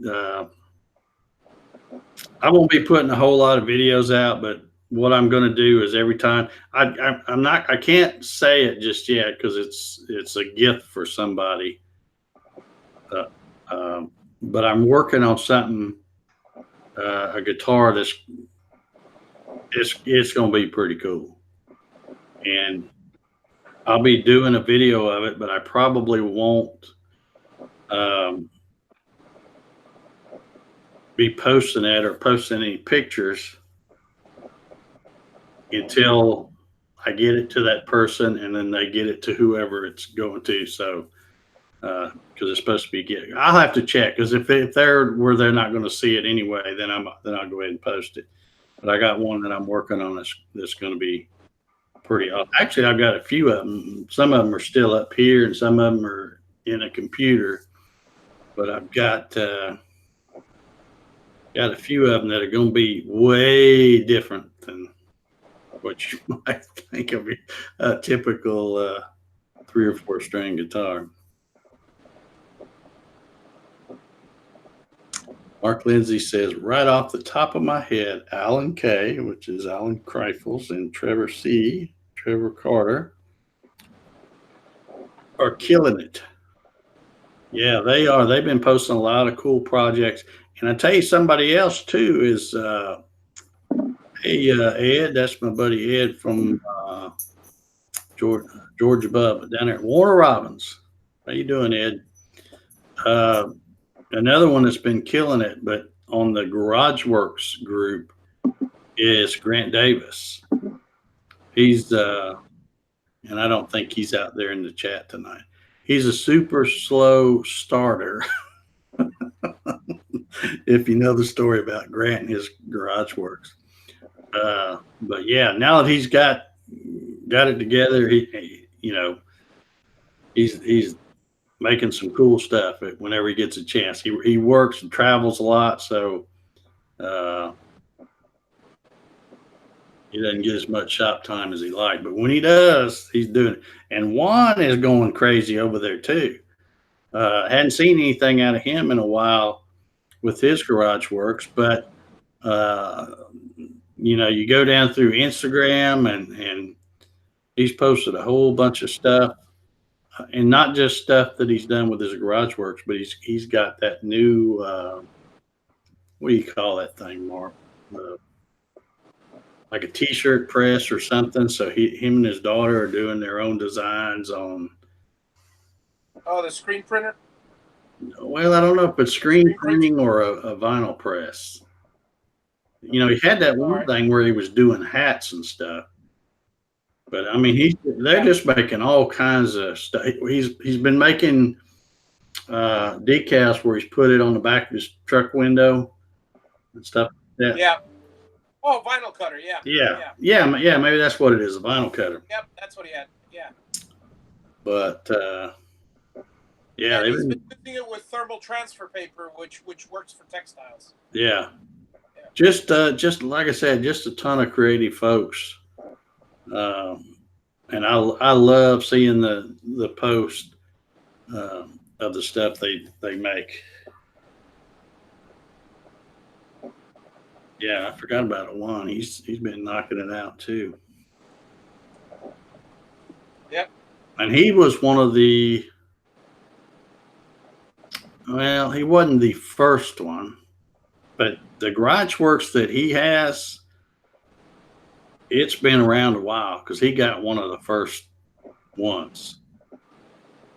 I won't be putting a whole lot of videos out, but what I'm going to do is every time I can't say it just yet because it's a gift for somebody. But I'm working on something, a guitar it's going to be pretty cool. And I'll be doing a video of it, but I probably won't be posting it or posting any pictures until I get it to that person and then they get it to whoever it's going to. So, because it's supposed to be I'll have to check, because if they're not going to see it anyway, then I'll go ahead and post it. But I got one that I'm working on that's going to be pretty awesome. Actually, I've got a few of them. Some of them are still up here and some of them are in a computer, but I've got a few of them that are going to be way different than what you might think of a typical 3 or 4 string guitar. Mark Lindsay says, right off the top of my head, Alan K., which is Alan Kreifels, and Trevor Carter, are killing it. Yeah, they are. They've been posting a lot of cool projects. And I tell you, somebody else too is, hey, Ed, that's my buddy Ed from Georgia Bub down there at Warner Robins. How you doing, Ed? Another one that's been killing it, but on the Garage Works group, is Grant Davis. He's and I don't think he's out there in the chat tonight. He's a super slow starter. If you know the story about Grant and his Garage Works. But yeah, now that he's got it together, he's making some cool stuff whenever he gets a chance. He works and travels a lot, so he doesn't get as much shop time as he likes. But when he does, he's doing it. And Juan is going crazy over there too. Hadn't seen anything out of him in a while with his Garage Works, but you go down through Instagram and he's posted a whole bunch of stuff, and not just stuff that he's done with his Garage Works, but he's got that new what do you call that thing, Mark? Like a t-shirt press or something. So him and his daughter are doing their own designs on. Oh, the screen printer? Well, I don't know if it's screen printing or a vinyl press. He had that one thing where he was doing hats and stuff. But I mean, they're just making all kinds of stuff. He's been making decals where he's put it on the back of his truck window and stuff like that. Yeah. Oh, vinyl cutter. Yeah. Yeah. Maybe that's what it is, a vinyl cutter. Yep, that's what he had. Yeah. But yeah, he's been doing it with thermal transfer paper, which works for textiles. Yeah. Just like I said, just a ton of creative folks. And I love seeing the post of the stuff they make. Yeah, I forgot about Juan. He's been knocking it out too. Yep. And he was one of the. Well, he wasn't the first one, but the Garage Works that he has, It's been around a while because he got one of the first ones.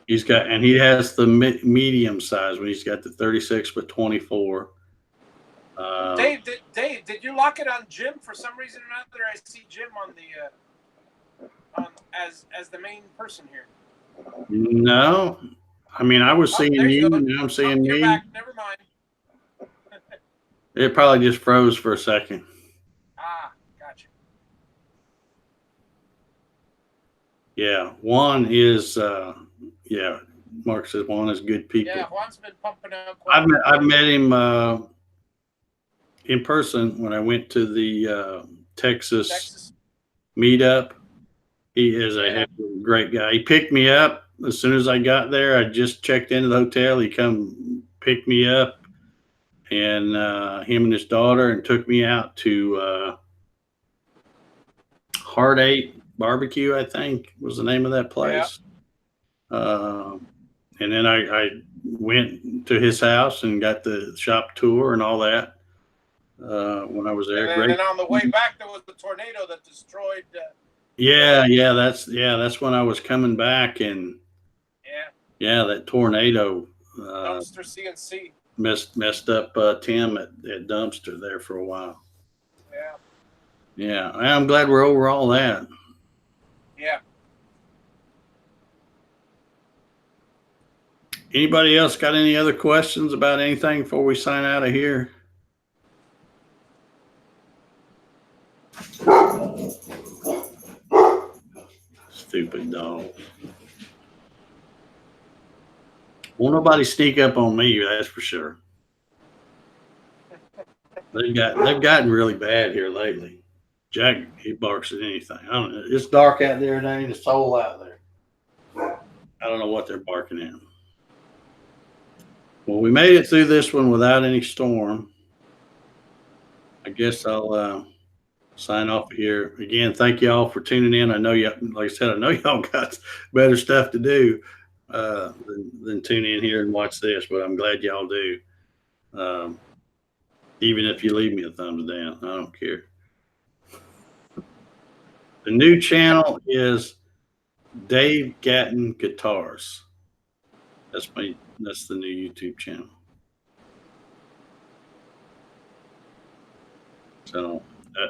And he has the medium size when he's got the 36 by 24. Dave, did you lock it on Jim for some reason or another? I see Jim on the as the main person here. No, I mean I was seeing there you, go. now I'm seeing You're me. back. Never mind. It probably just froze for a second. Gotcha. Yeah, Juan is. Yeah, Mark says Juan is good people. Yeah, Juan's been pumping out. I've met him in person when I went to the Texas meetup. He is a great guy. He picked me up as soon as I got there. I just checked into the hotel. He come pick me up, and him and his daughter, and took me out to Heart 8 Barbecue, I think was the name of that place. Yeah. And then I went to his house and got the shop tour and all that when I was there. And then on the way back, there was the tornado that destroyed. That's when I was coming back, and that tornado Dumpster CNC messed up Tim at Dumpster there for a while. Yeah, I'm glad we're over all that. Yeah. Anybody else got any other questions about anything before we sign out of here? Stupid dog. Won't nobody sneak up on me, that's for sure. They've gotten really bad here lately. Jack, he barks at anything. I don't know. It's dark out there. It ain't a soul out there. I don't know what they're barking at. Well, we made it through this one without any storm. I guess I'll sign off here. Again, thank you all for tuning in. I know you, like I said, I know y'all got better stuff to do than tune in here and watch this, but I'm glad y'all do. Even if you leave me a thumbs down, I don't care. The new channel is Dave Gatton Guitars. That's the new YouTube channel. So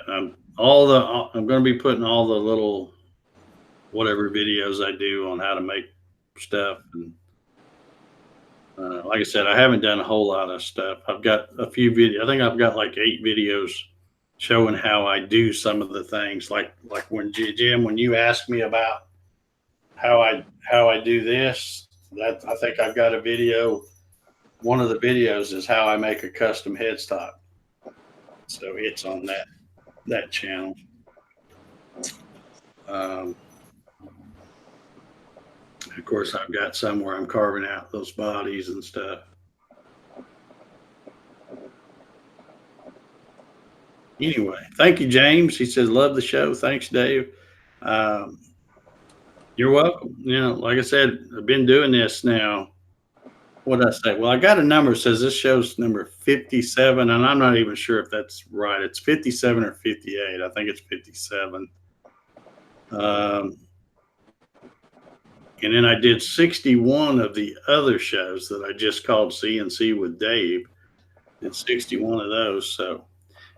I'm going to be putting all the little whatever videos I do on how to make stuff, and like I said, I haven't done a whole lot of stuff. I've got a few videos. I think I've got like 8 videos showing how I do some of the things. Like when Jim, when you asked me about how I do this, that I think I've got a video. One of the videos is how I make a custom headstock. So it's on that channel. Of course, I've got some where I'm carving out those bodies and stuff. Anyway, thank you, James. He says, love the show. Thanks, Dave. You're welcome. You know, like I said, I've been doing this now. What did I say? Well, I got a number that says this show's number 57, and I'm not even sure if that's right. It's 57 or 58. I think it's 57. And then I did 61 of the other shows that I just called CNC with Dave. Did 61 of those. So,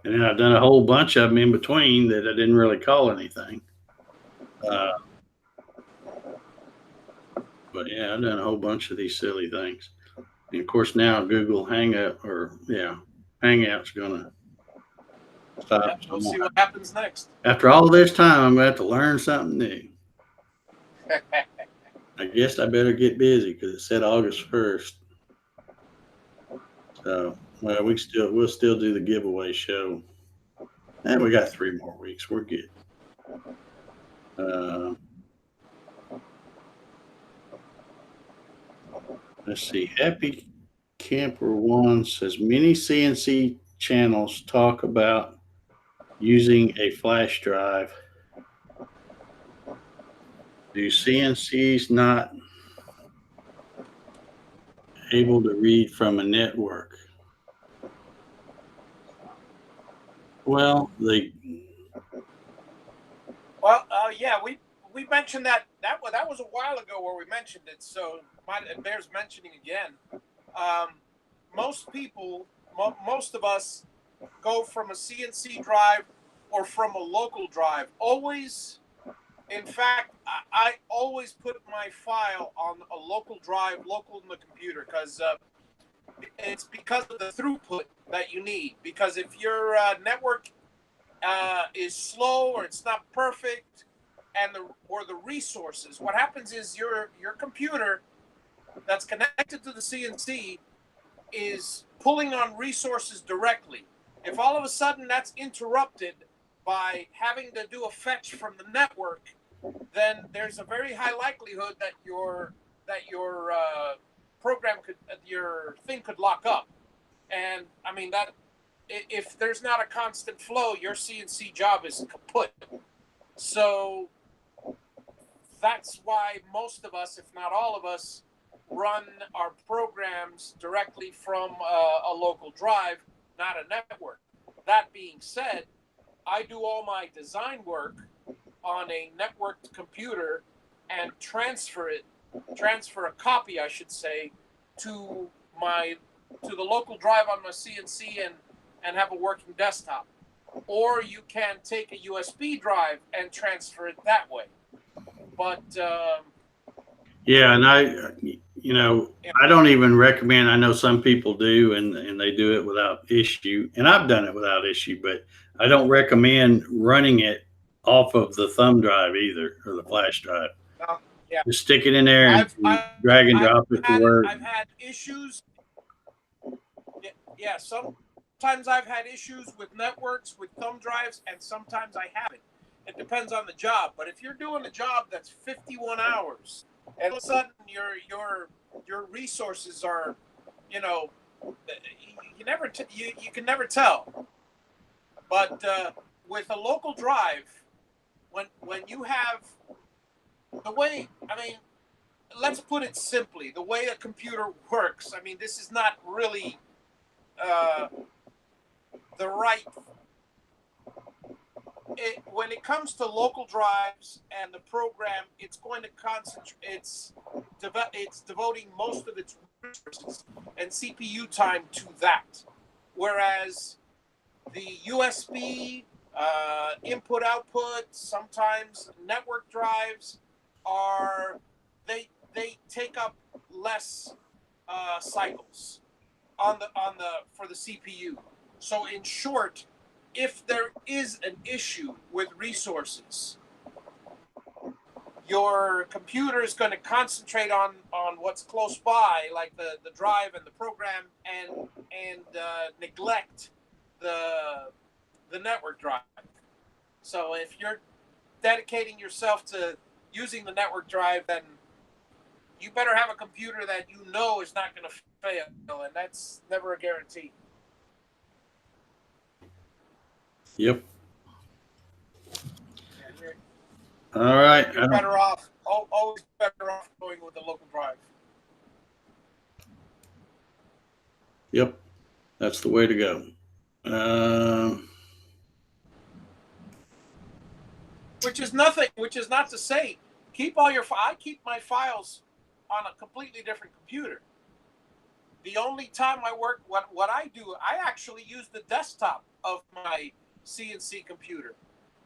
and then I've done a whole bunch of them in between that I didn't really call anything. But yeah, I've done a whole bunch of these silly things. And of course now Google Hangout's gonna stop. Yep, we'll see what happens next. After all this time, I'm gonna have to learn something new. I guess I better get busy because it said August 1st. So, well, we'll still do the giveaway show. And we got 3 more weeks. We're good. Let's see. Happy Camper One says many CNC channels talk about using a flash drive. Do CNCs not able to read from a network? Well, Well, yeah, we mentioned that was a while ago where we mentioned it, so it bears mentioning again. Um, most people, most of us, go from a CNC drive or from a local drive. Always, in fact, I always put my file on a local drive, local in the computer, because it's because of the throughput that you need. Because if your network is slow or it's not perfect, and the resources, what happens is your computer that's connected to the CNC is pulling on resources directly. If all of a sudden that's interrupted by having to do a fetch from the network, then there's a very high likelihood that your program your thing could lock up. And I mean that if there's not a constant flow, your CNC job is kaput. So that's why most of us, if not all of us, run our programs directly from a local drive, not a network. That being said, I do all my design work on a networked computer and transfer a copy, I should say, to the local drive on my CNC and have a working desktop. Or you can take a USB drive and transfer it that way. But Yeah, and I don't even recommend. I know some people do, and they do it without issue, and I've done it without issue, but I don't recommend running it off of the thumb drive either, or the flash drive. yeah, Just stick it in there and drag and drop it to work. I've had issues. Yeah, sometimes I've had issues with networks with thumb drives, and sometimes I haven't. It depends on the job. But if you're doing a job that's 51 hours, and all of a sudden your resources are, you can never tell. But with a local drive, when you have the way, I mean, let's put it simply, the way a computer works. I mean, this is not really the right. When it comes to local drives and the program, it's going to concentrate. It's devoting most of its resources and CPU time to that, whereas the USB input output, sometimes network drives they take up less cycles for the CPU. So in short, if there is an issue with resources, your computer is going to concentrate on what's close by, like the drive and the program, and neglect the network drive. So if you're dedicating yourself to using the network drive, then you better have a computer that you know is not going to fail, and that's never a guarantee. Yep. All right. You're better off, always better off going with the local drive. Yep. That's the way to go. Which is not to say, I keep my files on a completely different computer. The only time I work, what I do, I actually use the desktop of my CNC computer.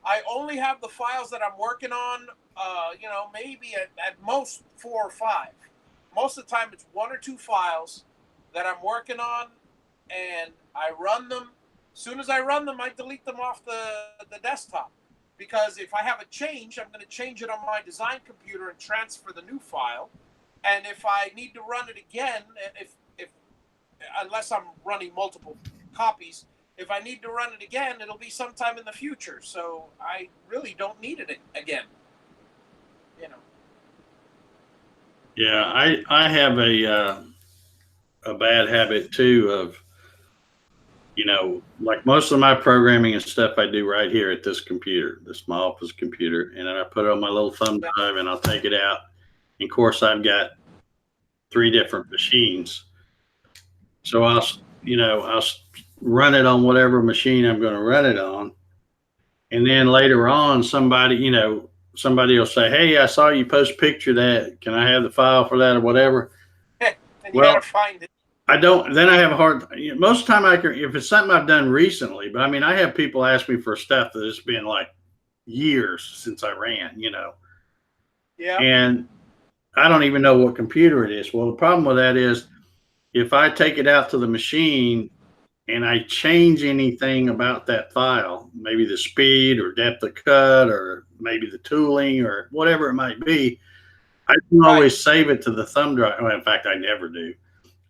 I only have the files that I'm working on, maybe at most 4 or 5. Most of the time it's 1 or 2 files that I'm working on, and I run them. As soon as I run them, I delete them off the desktop. Because if I have a change, I'm going to change it on my design computer and transfer the new file. And if I need to run it again, unless I'm running multiple copies, if I need to run it again, it'll be sometime in the future. So I really don't need it again. Yeah, I have a bad habit too of, like most of my programming and stuff I do right here at this computer, my office computer, and then I put it on my little thumb drive and I'll take it out. And of course, I've got 3 different machines, so I'll run it on whatever machine I'm going to run it on, And then later on, somebody will say, "Hey, I saw you post a picture of that. Can I have the file for that or whatever?" And you Well, gotta find it. I don't. Then I have a hard. Most of the time, I can if it's something I've done recently. But I mean, I have people ask me for stuff that has been like years since I ran. Yeah. And I don't even know what computer it is. Well, the problem with that is if I take it out to the machine and I change anything about that file, maybe the speed or depth of cut or maybe the tooling or whatever it might be, I can Right. always save it to the thumb drive. Well, in fact, I never do.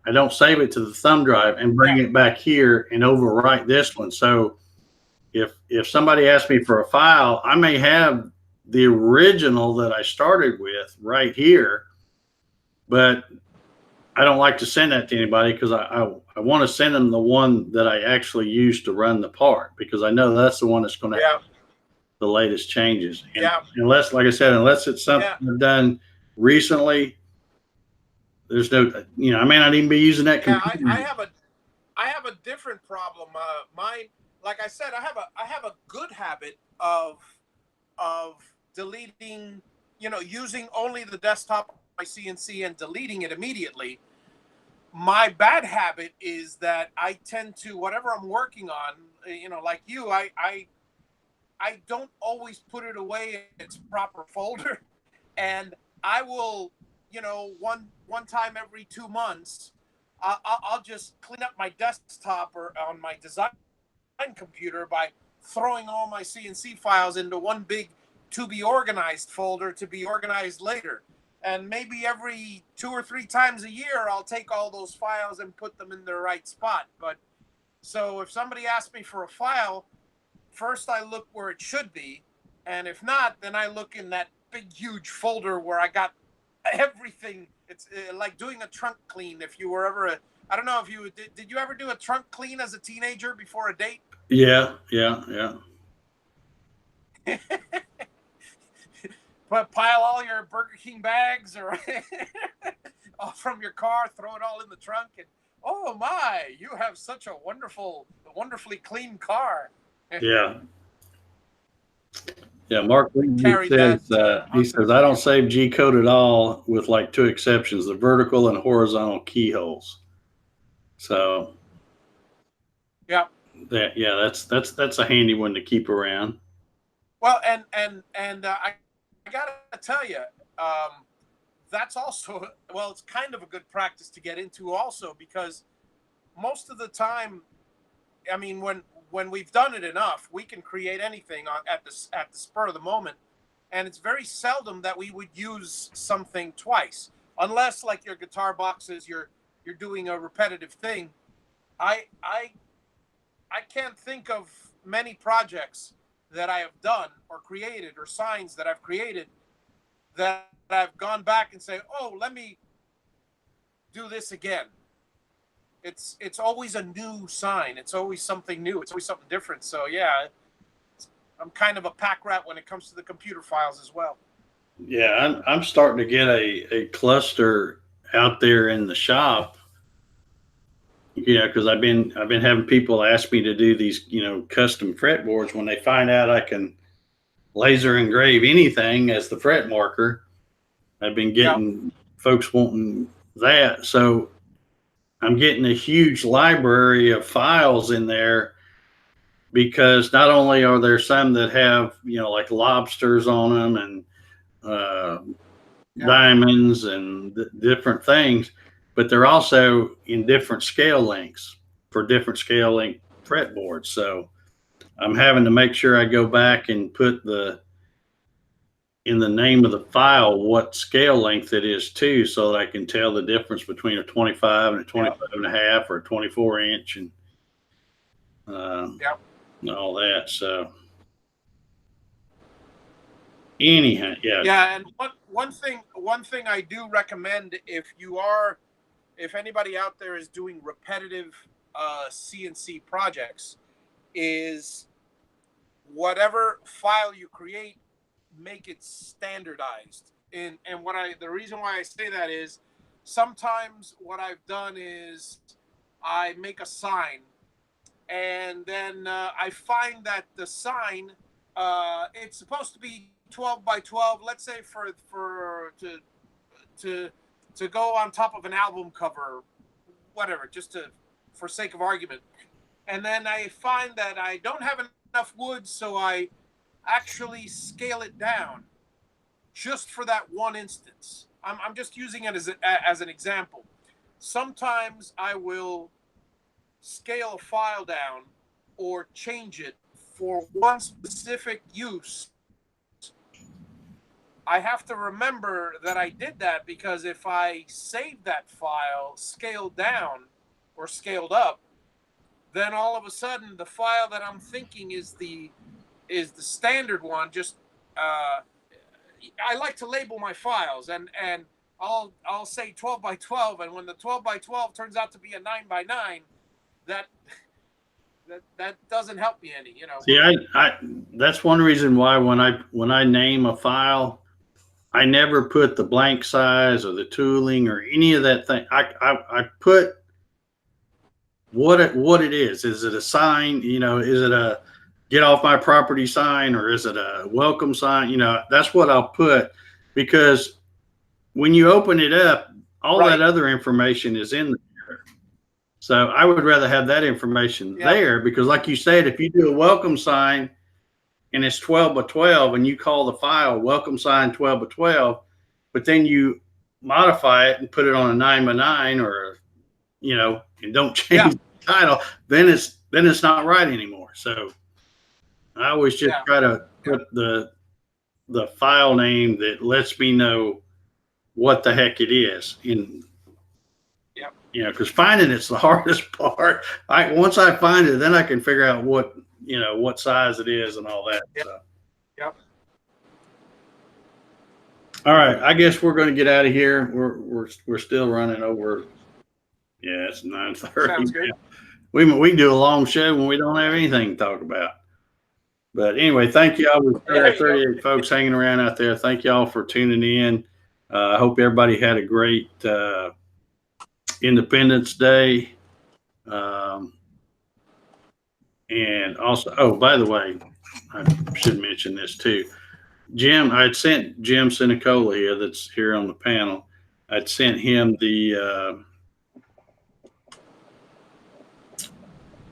I don't save it to the thumb drive and bring Yeah. it back here and overwrite this one. So if somebody asks me for a file, I may have the original that I started with right here, but I don't like to send that to anybody because I want to send them the one that I actually used to run the part because I know that's the one that's going to Yeah. have the latest changes. And Yeah. unless, like I said, unless it's something Yeah. I've done recently, there's no, I may not even be using that Yeah. computer. I have a different problem. Mine, like I said, I have a good habit of deleting, using only the desktop my CNC and deleting it immediately. My bad habit is that I tend to, whatever I'm working on, like you, I don't always put it away in its proper folder, and I will, one time every 2 months, I'll just clean up my desktop or on my design computer by throwing all my CNC files into one big to be organized folder to be organized later. And maybe every 2 or 3 times a year, I'll take all those files and put them in the right spot. But so if somebody asks me for a file, first I look where it should be. And if not, then I look in that big, huge folder where I got everything. It's like doing a trunk clean. If you were ever I don't know if you did you ever do a trunk clean as a teenager before a date? Yeah, yeah, yeah. But pile all your Burger King bags or from your car, throw it all in the trunk, and oh my, you have such a wonderfully clean car. Yeah. Yeah, Mark Lee Carried that says he onto the says I don't computer. save G code at all, with like two exceptions: the vertical and horizontal keyholes. So Yeah. that's a handy one to keep around. Well, and I gotta tell you, um, that's also well, it's kind of a good practice to get into also because most of the time, I mean, when we've done it enough, we can create anything at the spur of the moment, and it's very seldom that we would use something twice, unless like your guitar boxes, you're doing a repetitive thing. I I I can't think of many projects that I have done or created or signs that I've created that I've gone back and say, oh, let me do this again. It's always a new sign. It's always something new. It's always something different. So yeah, I'm kind of a pack rat when it comes to the computer files as well. Yeah, I'm starting to get a cluster out there in the shop. Because I've been having people ask me to do these custom fretboards when they find out I can laser engrave anything as the fret marker. I've been Yeah, getting folks wanting that, so I'm getting a huge library of files in there because not only are there some that have like lobsters on them and uh, yeah, diamonds and different things, but they're also in different scale lengths for different scale length fretboards. So I'm having to make sure I go back and put in the name of the file what scale length it is too, so that I can tell the difference between a 25 and a yeah, 25 and a half or a 24 inch uh, yeah. and all that. So anyhow, yeah, Yeah, and one thing I do recommend if anybody out there is doing repetitive CNC projects is whatever file you create, make it standardized. And the reason why I say that is sometimes what I've done is I make a sign and then I find that the sign it's supposed to be 12 by 12. Let's say to go on top of an album cover, whatever, just for sake of argument. And then I find that I don't have enough wood, so I actually scale it down just for that one instance. I'm just using it as an example. Sometimes I will scale a file down or change it for one specific use. I have to remember that I did that, because if I save that file scaled down or scaled up, then all of a sudden the file that I'm thinking is the standard one. Just I like to label my files, and I'll say 12 by 12, and when the 12 by 12 turns out to be a 9 by 9, that doesn't help me any, See, I that's one reason why when I name a file, I never put the blank size or the tooling or any of that thing. I put what it is. Is it a sign? Is it a get off my property sign, or is it a welcome sign? That's what I'll put, because when you open it up, all Right. that other information is in there. So I would rather have that information there, because like you said, if you do a welcome sign and it's 12 by 12 and you call the file welcome sign 12 by 12, but then you modify it and put it on a 9 by 9, or, and don't change the title, then it's not right anymore. So I always just try to put the file name that lets me know what the heck it is. Because finding it's the hardest part. Once I find it, then I can figure out what size it is and all that. Yep. So. Yep. All right, I guess we're going to get out of here. We're still running over. Yeah, it's 9:30. Sounds good. We can do a long show when we don't have anything to talk about. But anyway, thank y'all. We've got 38 folks hanging around out there. Thank y'all for tuning in. I hope everybody had a great Independence Day. And also, oh, by the way, I should mention this too. Jim, I had sent Jim Sinicola here, that's here on the panel. I'd sent him the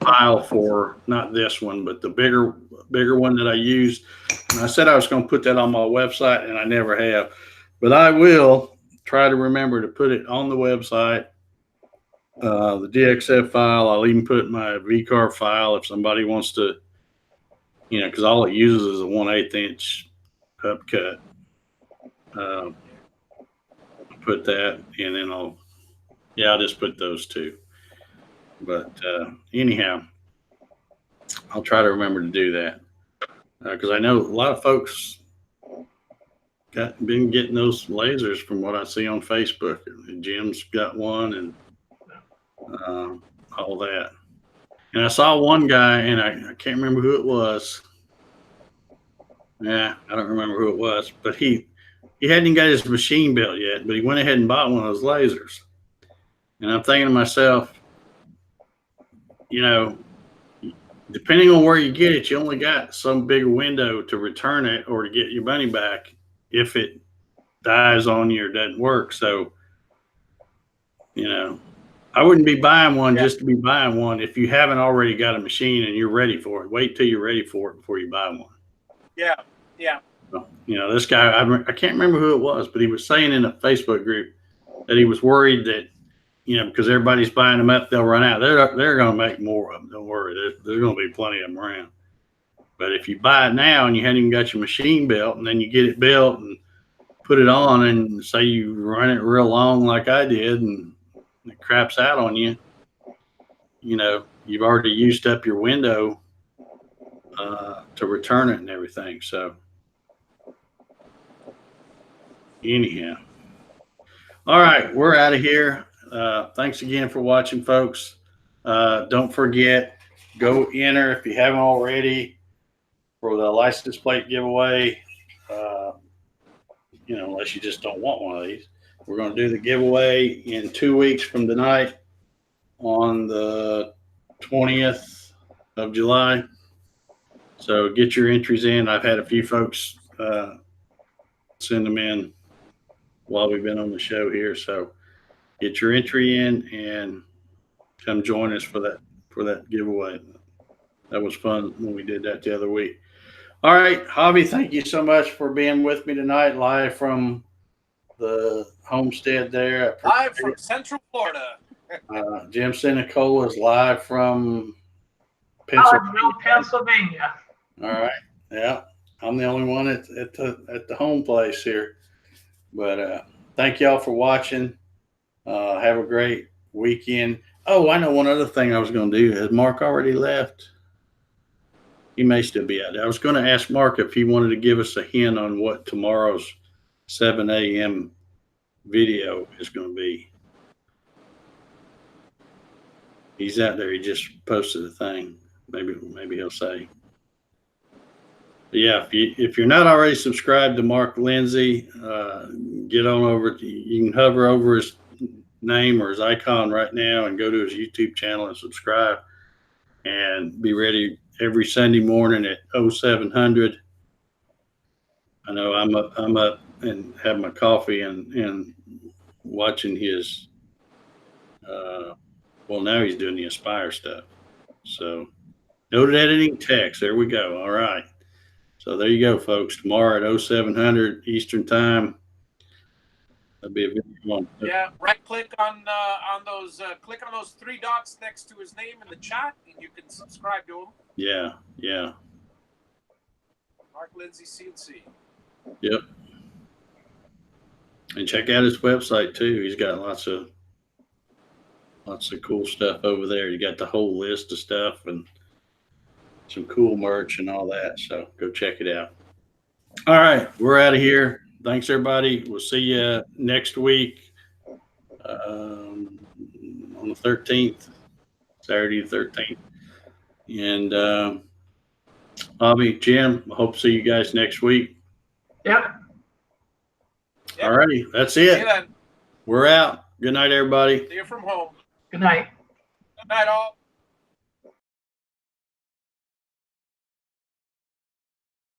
file for not this one, but the bigger one that I used. And I said I was going to put that on my website, and I never have. But I will try to remember to put it on the website. The DXF file, I'll even put my VCAR file if somebody wants to, because all it uses is a 1/8 inch upcut. Put that, and then I'll just put those two. But anyhow, I'll try to remember to do that, because I know a lot of folks been getting those lasers from what I see on Facebook. Jim's got one, and all that. And I saw one guy, and I can't remember who it was. Yeah, I don't remember who it was, but he hadn't got his machine built yet, but he went ahead and bought one of those lasers. And I'm thinking to myself, depending on where you get it, you only got some bigger window to return it or to get your money back if it dies on you or doesn't work. So, I wouldn't be buying one just to be buying one if you haven't already got a machine and you're ready for it. Wait till you're ready for it before you buy one. Yeah. Yeah. So, this guy, I can't remember who it was, but he was saying in a Facebook group that he was worried that, because everybody's buying them up, they'll run out. They're going to make more of them. Don't worry. There's going to be plenty of them around. But if you buy it now and you haven't even got your machine built, and then you get it built and put it on, and say you run it real long like I did, and it craps out on you, you've already used up your window to return it and everything. So anyhow, all right, we're out of here. Thanks again for watching, folks. Don't forget, go enter if you haven't already for the license plate giveaway. Unless you just don't want one of these. We're going to do the giveaway in 2 weeks from tonight on the 20th of July. So get your entries in. I've had a few folks send them in while we've been on the show here. So get your entry in and come join us for that giveaway. That was fun when we did that the other week. All right, Javi, thank you so much for being with me tonight, live from the homestead there. Live from Central Florida. Jim Sinicola is live from Collegeville, Pennsylvania. Pennsylvania. All right, yeah, I'm the only one at the home place here. But thank y'all for watching. Have a great weekend. Oh, I know one other thing I was going to do. Has Mark already left? He may still be out there. I was going to ask Mark if he wanted to give us a hint on what tomorrow's 7 a.m. video is going to be. He's out there. He just posted a thing. Maybe he'll say. But yeah, if you're not already subscribed to Mark Lindsay, get on over. You can hover over his name or his icon right now and go to his YouTube channel and subscribe, and be ready every Sunday morning at 0700. I know I'm up and have my coffee and watching his. Well, now he's doing the Aspire stuff. So, noted editing text. There we go. All right. So there you go, folks. Tomorrow at 0700 Eastern Time. That'll be a video on. Yeah, right click on those click on those three dots next to his name in the chat, and you can subscribe to him. Yeah, yeah. Mark Lindsay CNC. Yep. And check out his website too. He's got lots of cool stuff over there. You got the whole list of stuff and some cool merch and all that. So go check it out. All right, we're out of here. Thanks, everybody. We'll see you next week on the 13th, Saturday the 13th. And Bobby, Jim, I hope to see you guys next week. Yep. All righty, that's See you it. then. We're out. Good night, everybody. See you from home. Good night. Good night, all.